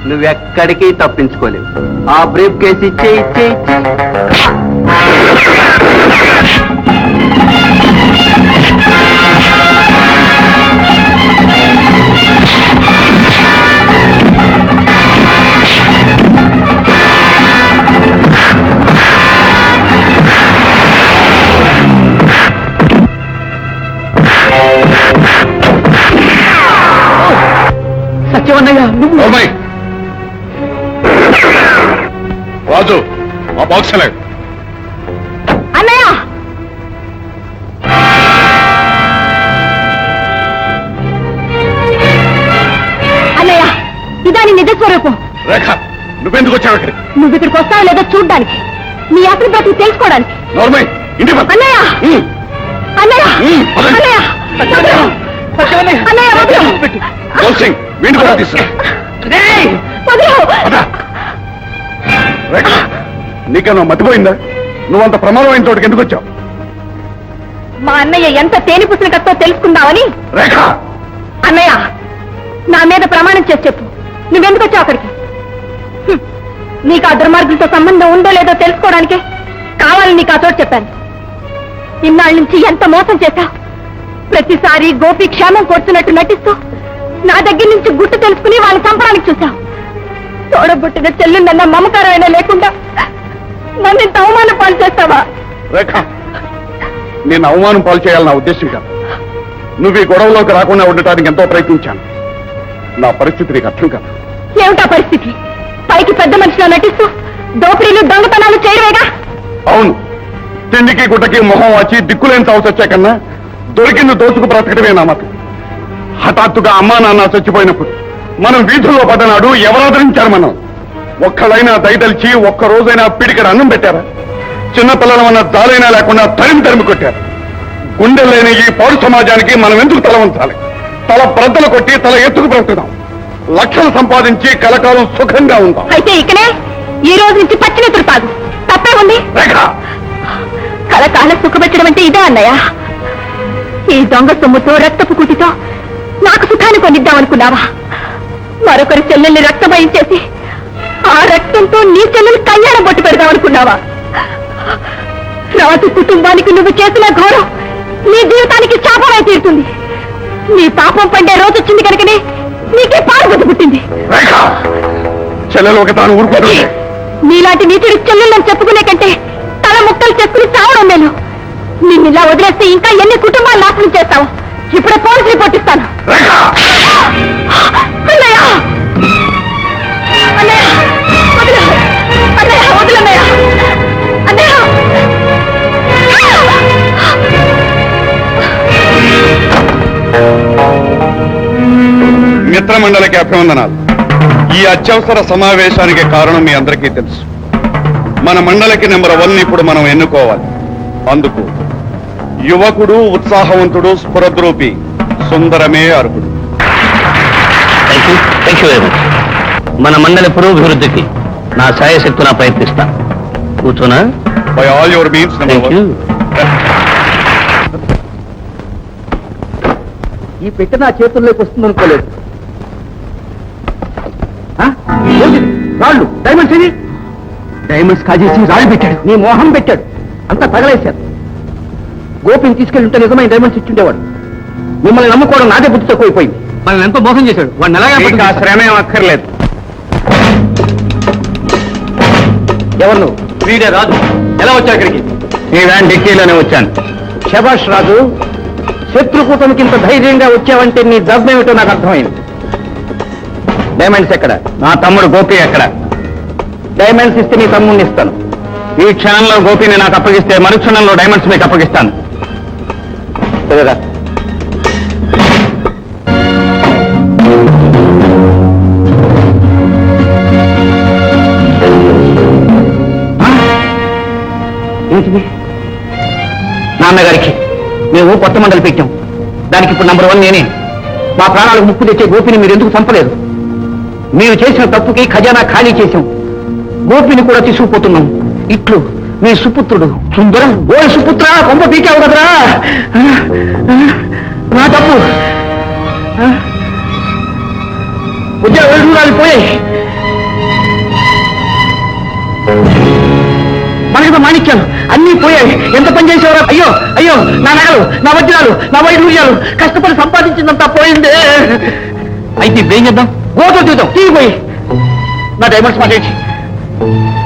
నువ్వెక్కడికి తప్పించుకోలేవు. ఆ బ్రీఫ్ కేసు ఇచ్చే. సత్యవన్నయ్య, ఓమై! రాజు, ఆ బాక్స్ ఎలాగ? అన్నయ్య, అన్నయ్య, ఇదాని నిజ స్వరూపం. రేఖ, నువ్వెందుకు వచ్చావు ఇక్కడికి? నువ్వు ఇక్కడికి వస్తావో లేదో చూడ్డానికి, నీ అసలు బ్రతుకు తెలుసుకోవడానికి. నోర్మై, ఇంటి అన్నయ్య, అన్నయ్య, అన్నయ్య, అన్నయ్య, వదిలు. సింగ్ వీడిని కూడా తీసుకురా. వదిలు. రేఖ, నీకన్నా మతిపోయిందా? నువ్వంత ప్రమాదమైన చోటుకి ఎందుకు వచ్చావు? మా అన్నయ్య ఎంత తేనె పుసిన కత్తో తెలుసుకుందామని. రేఖ, అన్నయ్య, నా మీద ప్రమాణం చేసి చెప్పు, నువ్వెందుకు వచ్చావు అక్కడికి? నీకు ఆ దుర్మార్గులతో సంబంధం ఉందో లేదో తెలుసుకోవడానికే కావాలని నీకు ఆ చోటు చెప్పాను. ఇన్నాళ్ళ నుంచి ఎంత మోసం చేశావు. ప్రతిసారి గోపి క్షేమం కోరుతున్నట్టు నటిస్తూ నా దగ్గర నుంచి గుట్టు తెలుసుకుని వాళ్ళని చంపడానికి చూశావు. తోడబుట్టిన చెల్లుందన్న మమకారమైనా లేకుండా నన్ను ఇంత అవమానం పాలు చేస్తావా? రేఖ, నేను అవమానం పాలు చేయాలని నా ఉద్దేశం కాదు. నువ్వు ఈ గొడవలోకి రాకుండా ఉండటానికి ఎంతో ప్రయత్నించాను. నా పరిస్థితి నీకు అర్థం కాదు. ఏమిటా పరిస్థితి? పైకి పెద్ద మనిషిలో నటిస్తూ దోపిడీలు దొంగతనాలు చేయడమేగా? అవును, తిండికి గుట్టకి మొహం వచ్చి దిక్కులేని చావు చచ్చా కన్నా దొరికింది దోచుకు బ్రతకడమే నా మతం. హఠాత్తుగా అమ్మా నాన్న చచ్చిపోయినప్పుడు మనం వీధుల్లో పడ్డనాడు ఎవరాదరించారు? మనం ఒక్కళ్ళైనా దయదలిచి ఒక్క రోజైనా పిడికడ అన్నం పెట్టారా? చిన్నపిల్లలమన్న దాలైనా లేకుండా తరిమి కొట్టారు. గుండె లేని ఈ పౌరు సమాజానికి మనం ఎందుకు తల ఉంచాలి? తల బ్రద్దలు కొట్టి తల ఎత్తుకు బ్రతుకుదాం. లక్షలు సంపాదించి కలకాలం సుఖంగా ఉందాం. అయితే ఇకనే ఈ రోజు నుంచి పచ్చినెత్తుడు తాగు, తప్పే ఉంది. కలకాలం సుఖపెట్టడం అంటే ఇదే అన్నయ్య. ఈ దొంగ సొమ్ముతో రక్తపు కుటితో నాకు సుఖాన్ని కొనిద్దామనుకున్నావా? మరొకరి చెల్లెల్ని రక్తమయం చేసి ఆ రక్తంతో నీ చెల్లెలు కళ్యాణం బొట్టు పెడదామనుకున్నావా? రాజు కుటుంబానికి నువ్వు చేసిన ఘోరం నీ జీవితానికి శాపమై తీరుతుంది. నీ పాపం పండే రోజు వచ్చింది కనుకనే నీకే పారుబుద్ధి పుట్టింది. చెల్లెలు ఒక తాను ఊరుకోదు. నీలాంటి నీతుడి చెల్లెళ్ళని చెప్పుకునే కంటే తల ముక్కలు చెప్పుకుని చావడం నేను. నిన్నిలా వదిలేస్తే ఇంకా ఎన్ని కుటుంబాలు నాశనం చేస్తావు? ఇప్పుడే పోలీసు రిపోర్ట్ ఇస్తాను. అన్నయ్య, అన్నయ్య, వదిలు. అన్నయ్య, వదిలు అన్నయ్య. అన్నయ్య, మిత్రమండలికి అభివందనాలు. ఈ అత్యవసర సమావేశానికి కారణం మీ అందరికీ తెలుసు. మన మండలికి నెంబర్ 1 ఇప్పుడు మనం ఎన్నుకోవాలి. అందుకు యువకుడు, ఉత్సాహవంతుడు, స్ఫురద్రూపి సుందరమే అర్హుడు. మన మండలి పురోభివృద్ధికి నా సాయశక్తున ప్రయత్నిస్తా. కూర్చోనా? By all your means number 1. ఈ పెట్టె నా చేతుల్లోకి వస్తుంది అనుకోలేదు. రాళ్ళు, డైమండ్స్ ఇది. డైమండ్స్ కాజేసి రాళ్ళు పెట్టాడు. నీ మోహం పెట్టాడు. అంతా తగలేశారు. గోపిని తీసుకెళ్ళి ఉంటే నిజమైన డైమండ్స్ ఇచ్చుండేవాడు. మిమ్మల్ని నమ్ముకోవడం నాదే బుద్ధి తక్కువైపోయింది. మనల్ని ఎంతో మోసం చేశాడు. వాడిని ఎలాగా శ్రమ ఏం అక్కర్లేదు. ఎవరు నువ్వు? వీడే రాజు. ఎలా వచ్చావు ఇక్కడికి? ఈ వ్యాన్ డిక్కీలోనే వచ్చాను. శభాష్ రాజు, శత్రుకూటమికి ఇంత ధైర్యంగా వచ్చావంటే నీ జబ్బేమిటో నాకు అర్థమైంది. డైమండ్స్ ఎక్కడ? నా తమ్ముడు గోపి ఎక్కడ? డైమండ్స్ ఇస్తే నీ తమ్ముడిని ఇస్తాను. ఈ క్షణంలో గోపిని నాకు అప్పగిస్తే మరుక్షణంలో డైమండ్స్ మీకు అప్పగిస్తాను. సరేరా. ఏంటిది? నాన్నగారికి మేము కొత్త మండలి పెట్టాం. దానికి ఇప్పుడు నంబర్ 1 నేనే. మా ప్రాణాలకు ముప్పు తెచ్చే గోపిని మీరు ఎందుకు చంపలేదు? మీరు చేసిన తప్పుకి ఖజానా ఖాళీ చేశాం. గోపిని కూడా తీసుకుపోతున్నాం. ఇట్లు మీ సుపుత్రుడు సుందరం. ఓ సుపుత్ర, కొంప పీకావు కదరా. నా తప్పు. ఉద్యోగాలు పోయాయి. మనకి మాణిక్యాలు అన్నీ పోయాయి. ఎంత పని చేసేవారా? అయ్యో అయ్యో, నా నగలు, నా వజ్రాలు, నా వైఢూర్యాలు, కష్టపడి సంపాదించిందంతా పోయింది. అయితే ఇప్పుడు ఏం చేద్దాం? గోతో చూద్దాం. తీరిపోయి నా డైమండ్స్ మాట్లాడి.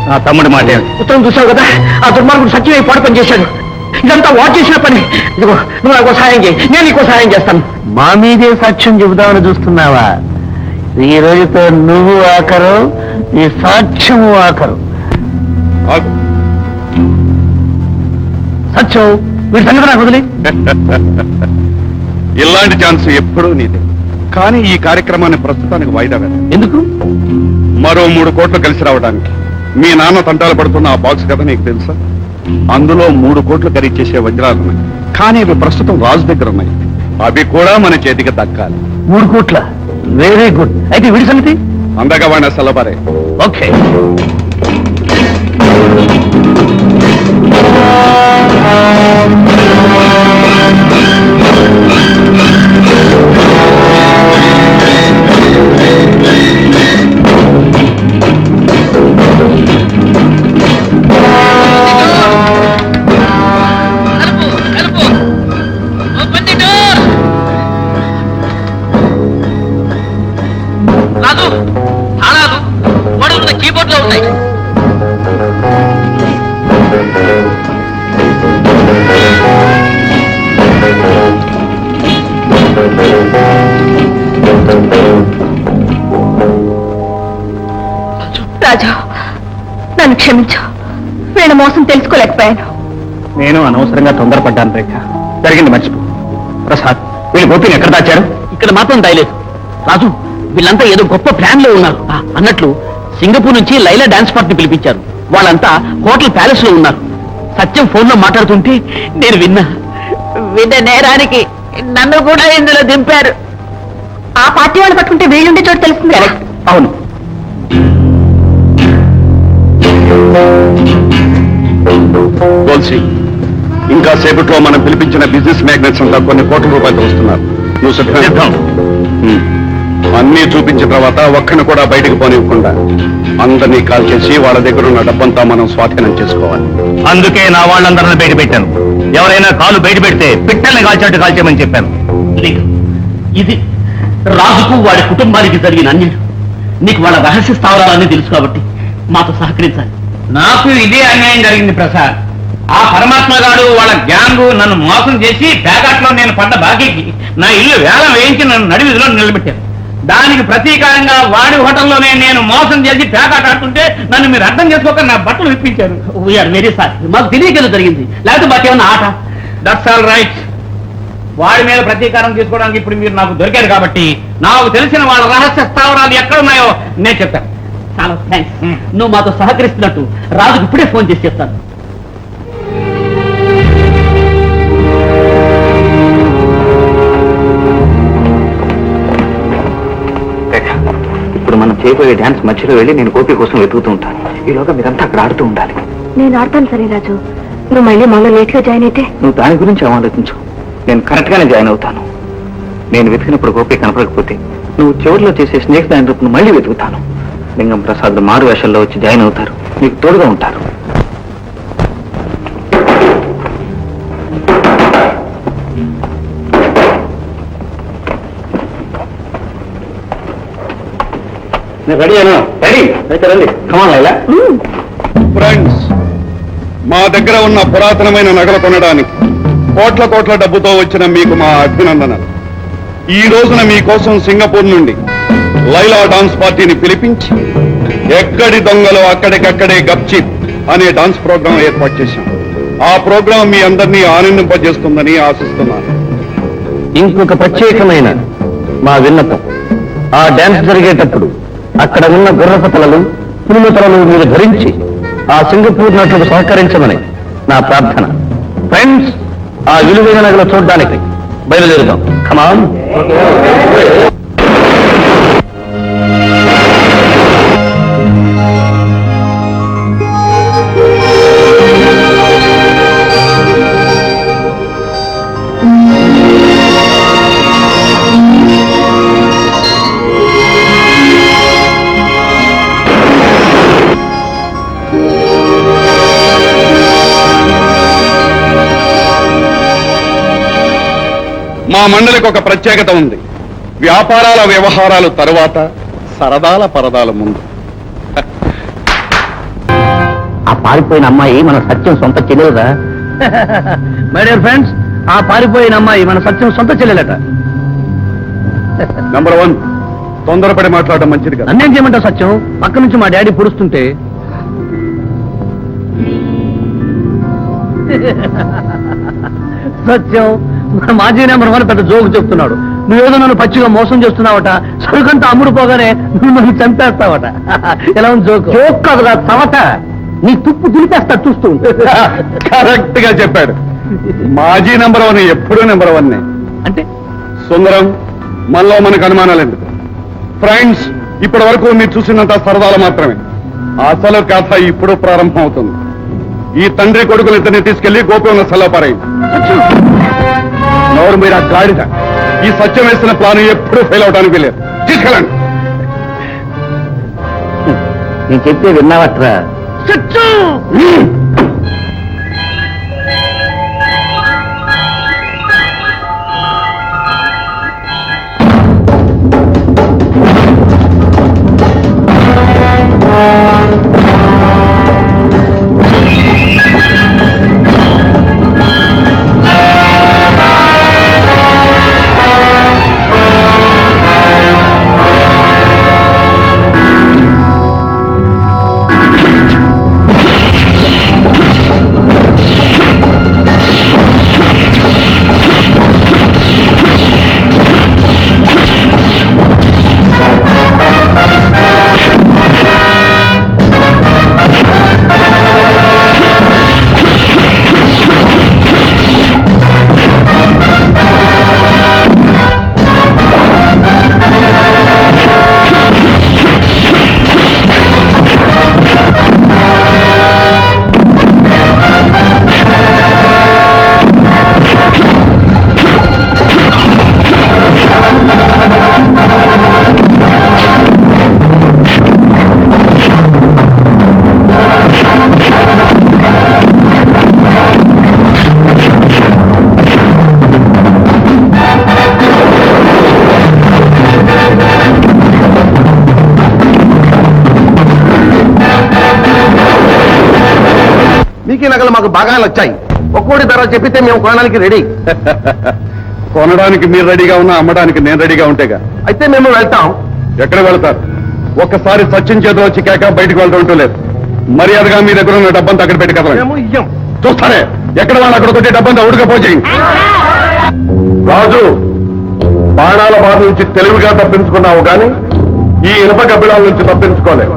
నా తమ్ముడు మాట ఉత్తరం చూసావు కదా, ఆ దుర్మార్గుడు సత్యమై పాడు పని చేశాడు. ఇదంతా వాడు చేసిన పని. ఇదిగో నువ్వు నాకు సహాయం చేయి, నేను నీకు సహాయం చేస్తాను. మా మీదే సాక్ష్యం చెబుదామని చూస్తున్నావా? ఈ రోజుతో నువ్వు ఆఖరు, ఈ సాక్ష్యము ఆఖరు. ఆగు. సత్యం, వీడి సంగతి నాకు వదిలి. ఇలాంటి ఛాన్స్ ఎప్పుడూ నీదే. కానీ ఈ కార్యక్రమాన్ని ప్రస్తుతానికి వాయిదా వేద్దాం. ఎందుకు? మరో 3 కోట్లు కలిసి రావడానికి. మీ నాన్న తంటాలు పడుతున్న ఆ బాక్స్ కథ నీకు తెలుసా? అందులో 3 కోట్లు ఖరీదు చేసే వజ్రాలు ఉన్నాయి. కానీ అవి ప్రస్తుతం రాజు దగ్గర ఉన్నాయి. అవి కూడా మన చేతికి దక్కాలి. 3 కోట్ల? Very good. అయితే వీడి సంగతి? అందగా వాడిన సెలబరే. ఓకే. కీబోర్డ్ లో ఉన్నాయి. రాజు, నన్ను క్షమించు. వీళ్ళ మోసం తెలుసుకోలేకపోయాను. నేను అనవసరంగా తొందరపడ్డాను రేఖ. జరిగింది మర్చిపో. ప్రసాద్, వీళ్ళు గోపిని ఎక్కడ దాచారు? ఇక్కడ మాత్రం దాయలేదు రాజు. వీళ్ళంతా ఏదో గొప్ప ప్లాన్ లో ఉన్నారు. అన్నట్లు సింగపూర్ నుంచి లైలా డాన్స్ పార్టీ పిలిపించారు. వాళ్ళంతా హోటల్ ప్యాలెస్ లో ఉన్నారు. సత్యం ఫోన్ లో మాట్లాడుతుంటే నేను విన్నా. విన్న నేరానికి నన్ను కూడా ఇందులో దింపారు. ఆ పార్టీ వాళ్ళు పట్టుకుంటే వీళ్ళుండే చోటు తెలుస్తుంది. కరెక్ట్. అవును. గోల్సీ, ఇంకా సేపట్లో మనం పిలిపించిన బిజినెస్ మ్యాగ్నెట్స్ అంతా కొన్ని కోట్ల రూపాయలు వస్తున్నారు. నువ్వు సిద్ధం? అన్నీ చూపించిన తర్వాత ఒక్కను కూడా బయటకు పోనివ్వకుండా అందరినీ కాల్ చేసి వాళ్ళ దగ్గర ఉన్న డబ్బంతా మనం స్వాధీనం చేసుకోవాలి. అందుకే నా వాళ్ళందరినీ బయట పెట్టాను. ఎవరైనా కాలు బయట పెడితే పిట్టల్ని కాల్చేట్టు కాల్చేయమని చెప్పాను. ఇది రాజుకు వాడి కుటుంబానికి జరిగిన అన్యాయం. నీకు వాళ్ళ రహస్య స్థావరాలన్నీ తెలుసు కాబట్టి మాతో సహకరించాలి. నాకు ఇదే అన్యాయం జరిగింది ప్రసాద్. ఆ పరమాత్మ గారు వాళ్ళ గ్యాంగు నన్ను మోసం చేసి ప్యాకెట్లో నేను పడ్డ బాకీకి నా ఇల్లు వేలం వేయించి నన్ను నడివిధిలో నిలబెట్టారు. దానికి ప్రతీకారంగా వాడి హోటల్లోనే నేను మోసం చేసి ప్యాకెట్ ఆడుతుంటే నన్ను మీరు అర్థం చేసుకోక నా బట్టలు విప్పించారు. We are very sorry. మాకు తెలియక జరిగింది, లేకపోతే మాకేమన్నా ఆట. That's all right. వాడి మీద ప్రతీకారం తీసుకోవడానికి ఇప్పుడు మీరు నాకు దొరికారు కాబట్టి నాకు తెలిసిన వాళ్ళ రహస్య స్థావరాలు ఎక్కడున్నాయో నేను చెప్తాను. చాలా థ్యాంక్స్. నువ్వు మాతో సహకరిస్తున్నట్టు రాజుకు ఇప్పుడే ఫోన్ చేసి చెప్తాను. ఇప్పుడు మనం చేయబోయే డాన్స్ మధ్యలో వెళ్ళి నేను గోపి కోసం వెతుకుతూ ఉంటాను. ఈలోగా మీరంతా అక్కడ ఆడుతూ ఉండాలి. నేను ఆడతాను సరే రాజు. నువ్వు మళ్ళీ మొన్న లేట్ గా జాయిన్ అయితే నువ్వు దాని గురించి ఆలోచించు. నేను కరెక్ట్ గానే జాయిన్ అవుతాను. నేను వెతికినప్పుడు గోపి కనపడకపోతే నువ్వు చివరిలో చేసే స్నేక్స్ దాని రూపును మళ్ళీ వెతుకుతాను. లింగం ప్రసాద్ మారు వేషల్లో వచ్చి జాయిన్ అవుతారు. నీకు తోడుగా ఉంటారు. నేను రెడీ అయినా రెడీ అయితే రండి కమాన్ లైలా ఫ్రెండ్స్, మా దగ్గర ఉన్న పురాతనమైన నగలు కొనడానికి కోట్ల కోట్ల డబ్బుతో వచ్చిన మీకు మా అభినందనలు. ఈ రోజున మీకోసం సింగపూర్ నుండి లైలా డాన్స్ పార్టీని పిలిపించి ఎక్కడి దొంగలు అక్కడికక్కడే గప్చిప్ అనే డాన్స్ ప్రోగ్రాం ఏర్పాటు చేశాం. ఆ ప్రోగ్రాం మీ అందరినీ ఆనందింపజేస్తుందని ఆశిస్తున్నాను. ఇంకొక ప్రత్యేకమైన మా విన్నపం, ఆ డాన్స్ జరిగేటప్పుడు అక్కడ ఉన్న గుర్రపు తలలు పులుల తలలు మీరు ధరించి ఆ సింగపూర్ నటులకు సహకరించమని నా ప్రార్థన. ఫ్రెండ్స్, ఆ విలువైన నగలు చూడడానికి బయలుదేరుదాం. కమాన్. మా మండలికి ఒక ప్రత్యేకత ఉంది. వ్యాపారాల వ్యవహారాలు తరువాత, సరదాల పరదాల ముందు. ఆ పారిపోయిన అమ్మాయి మన సత్యం సొంత చెల్లెలరా? మై డియర్ ఫ్రెండ్స్, ఆ పారిపోయిన అమ్మాయి మన సత్యం సొంత చెల్లెలట. నంబర్ 1, తొందరపడి మాట్లాడడం మంచిది కదా. నన్నేం చేయమంటావు సత్యం? పక్క నుంచి మా డాడీ పుడుస్తుంటే సత్యం మన మాజీ నెంబర్ 1 పెద్ద జోకు చెప్తున్నాడు. నువ్వేదో నన్ను పచ్చిగా మోసం చేస్తున్నావట, సరుకంతా అమ్ముడు పోగానే నువ్వు నన్ను చంపేస్తావట. ఎలా ఉంది జోక్? జోక్ కాదురా తవట, నీ తుప్పు దులిపేస్తా చూస్తూ. కరెక్ట్ గా చెప్పాడు. మాజీ నెంబర్ 1 ఎప్పుడూ నెంబర్ 1 అంటే సుందరం, మనలో మనకు అనుమానాలు ఎందుకు? ఫ్రెండ్స్, ఇప్పటి వరకు మీరు చూసినంత సరదాలు మాత్రమే. అసలు కథ ఇప్పుడు ప్రారంభం అవుతుంది. ఈ తండ్రి కొడుకులు ఇద్దరిని తీసుకెళ్లి గోపి ఉన్న సెలవు పారైంది. నోరు మీరు ఆ గాడిద. ఈ సత్యం వేసిన ప్లాన్ ఎప్పుడూ ఫెయిల్ అవడానికి లేదు. తీసుకెళ్ళండి. నేను చెప్తే విన్నావట్రా? మీకీ నగలు మాకు బాగా నచ్చాయి. ఒక్కోటి ధర చెప్పితే మేము కొనడానికి రెడీ. కొనడానికి మీరు రెడీగా ఉన్నా అమ్మడానికి నేను రెడీగా ఉంటేగా. అయితే మేము వెళ్తాం. ఎక్కడ వెళ్తారు? ఒక్కసారి సచిన్ చేతిలో చిక్కాక బయటకు వెళ్తూ లేదు. మర్యాదగా మీ దగ్గర ఉన్న డబ్బంతా అక్కడ పెట్టి కదా మేము ఇయ్యం. చూస్తానే. ఎక్కడ వాళ్ళు అక్కడ కొట్టి డబ్బంతా ఉడకపోచేయి. రాజు, బాణాల బాధ నుంచి తెలివిగా తప్పించుకున్నావు కానీ ఈ ఇనుప గబ్బిలాల నుంచి తప్పించుకోలేదు.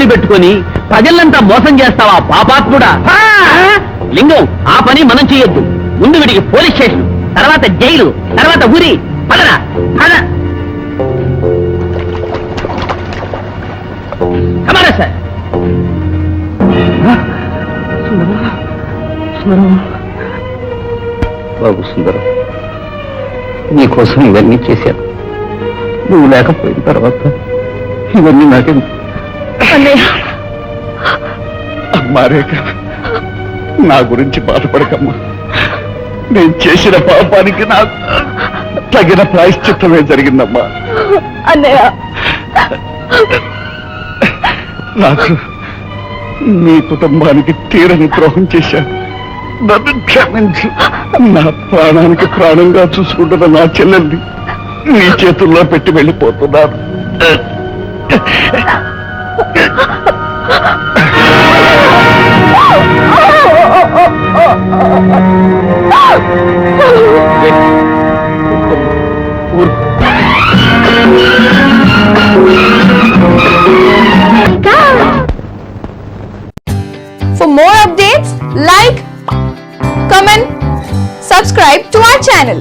పేరు పెట్టుకొని ప్రజలంతా మోసం చేస్తావా పాపాత్ముడా? లింగం, ఆ పని మనం చేయొద్దు. ముందు వీడికి పోలీస్ స్టేషన్, తర్వాత జైలు, తర్వాత ఊరి. పదరా పద. కమారా సార్. బాబు సుందరం, నీకోసం ఇవన్నీ చేశాను. నువ్వు లేకపోయిన తర్వాత ఇవన్నీ నాకెందుకు? అమ్మా రేఖ, నా గురించి బాధపడకమ్మా. నేను చేసిన పాపానికి నాకు తగిన ప్రాయశ్చిత్తమే జరిగిందమ్మా. అన్నయ్య, నాకు మీ కుటుంబానికి తీరని ద్రోహం చేశాను. నన్ను క్షమించు. నా ప్రాణానికి ప్రాణంగా చూసుకుంటున్న నా చెల్లెల్ని నీ చేతుల్లో పెట్టి వెళ్ళిపోతున్నాను. For more updates, like, comment, subscribe to our channel.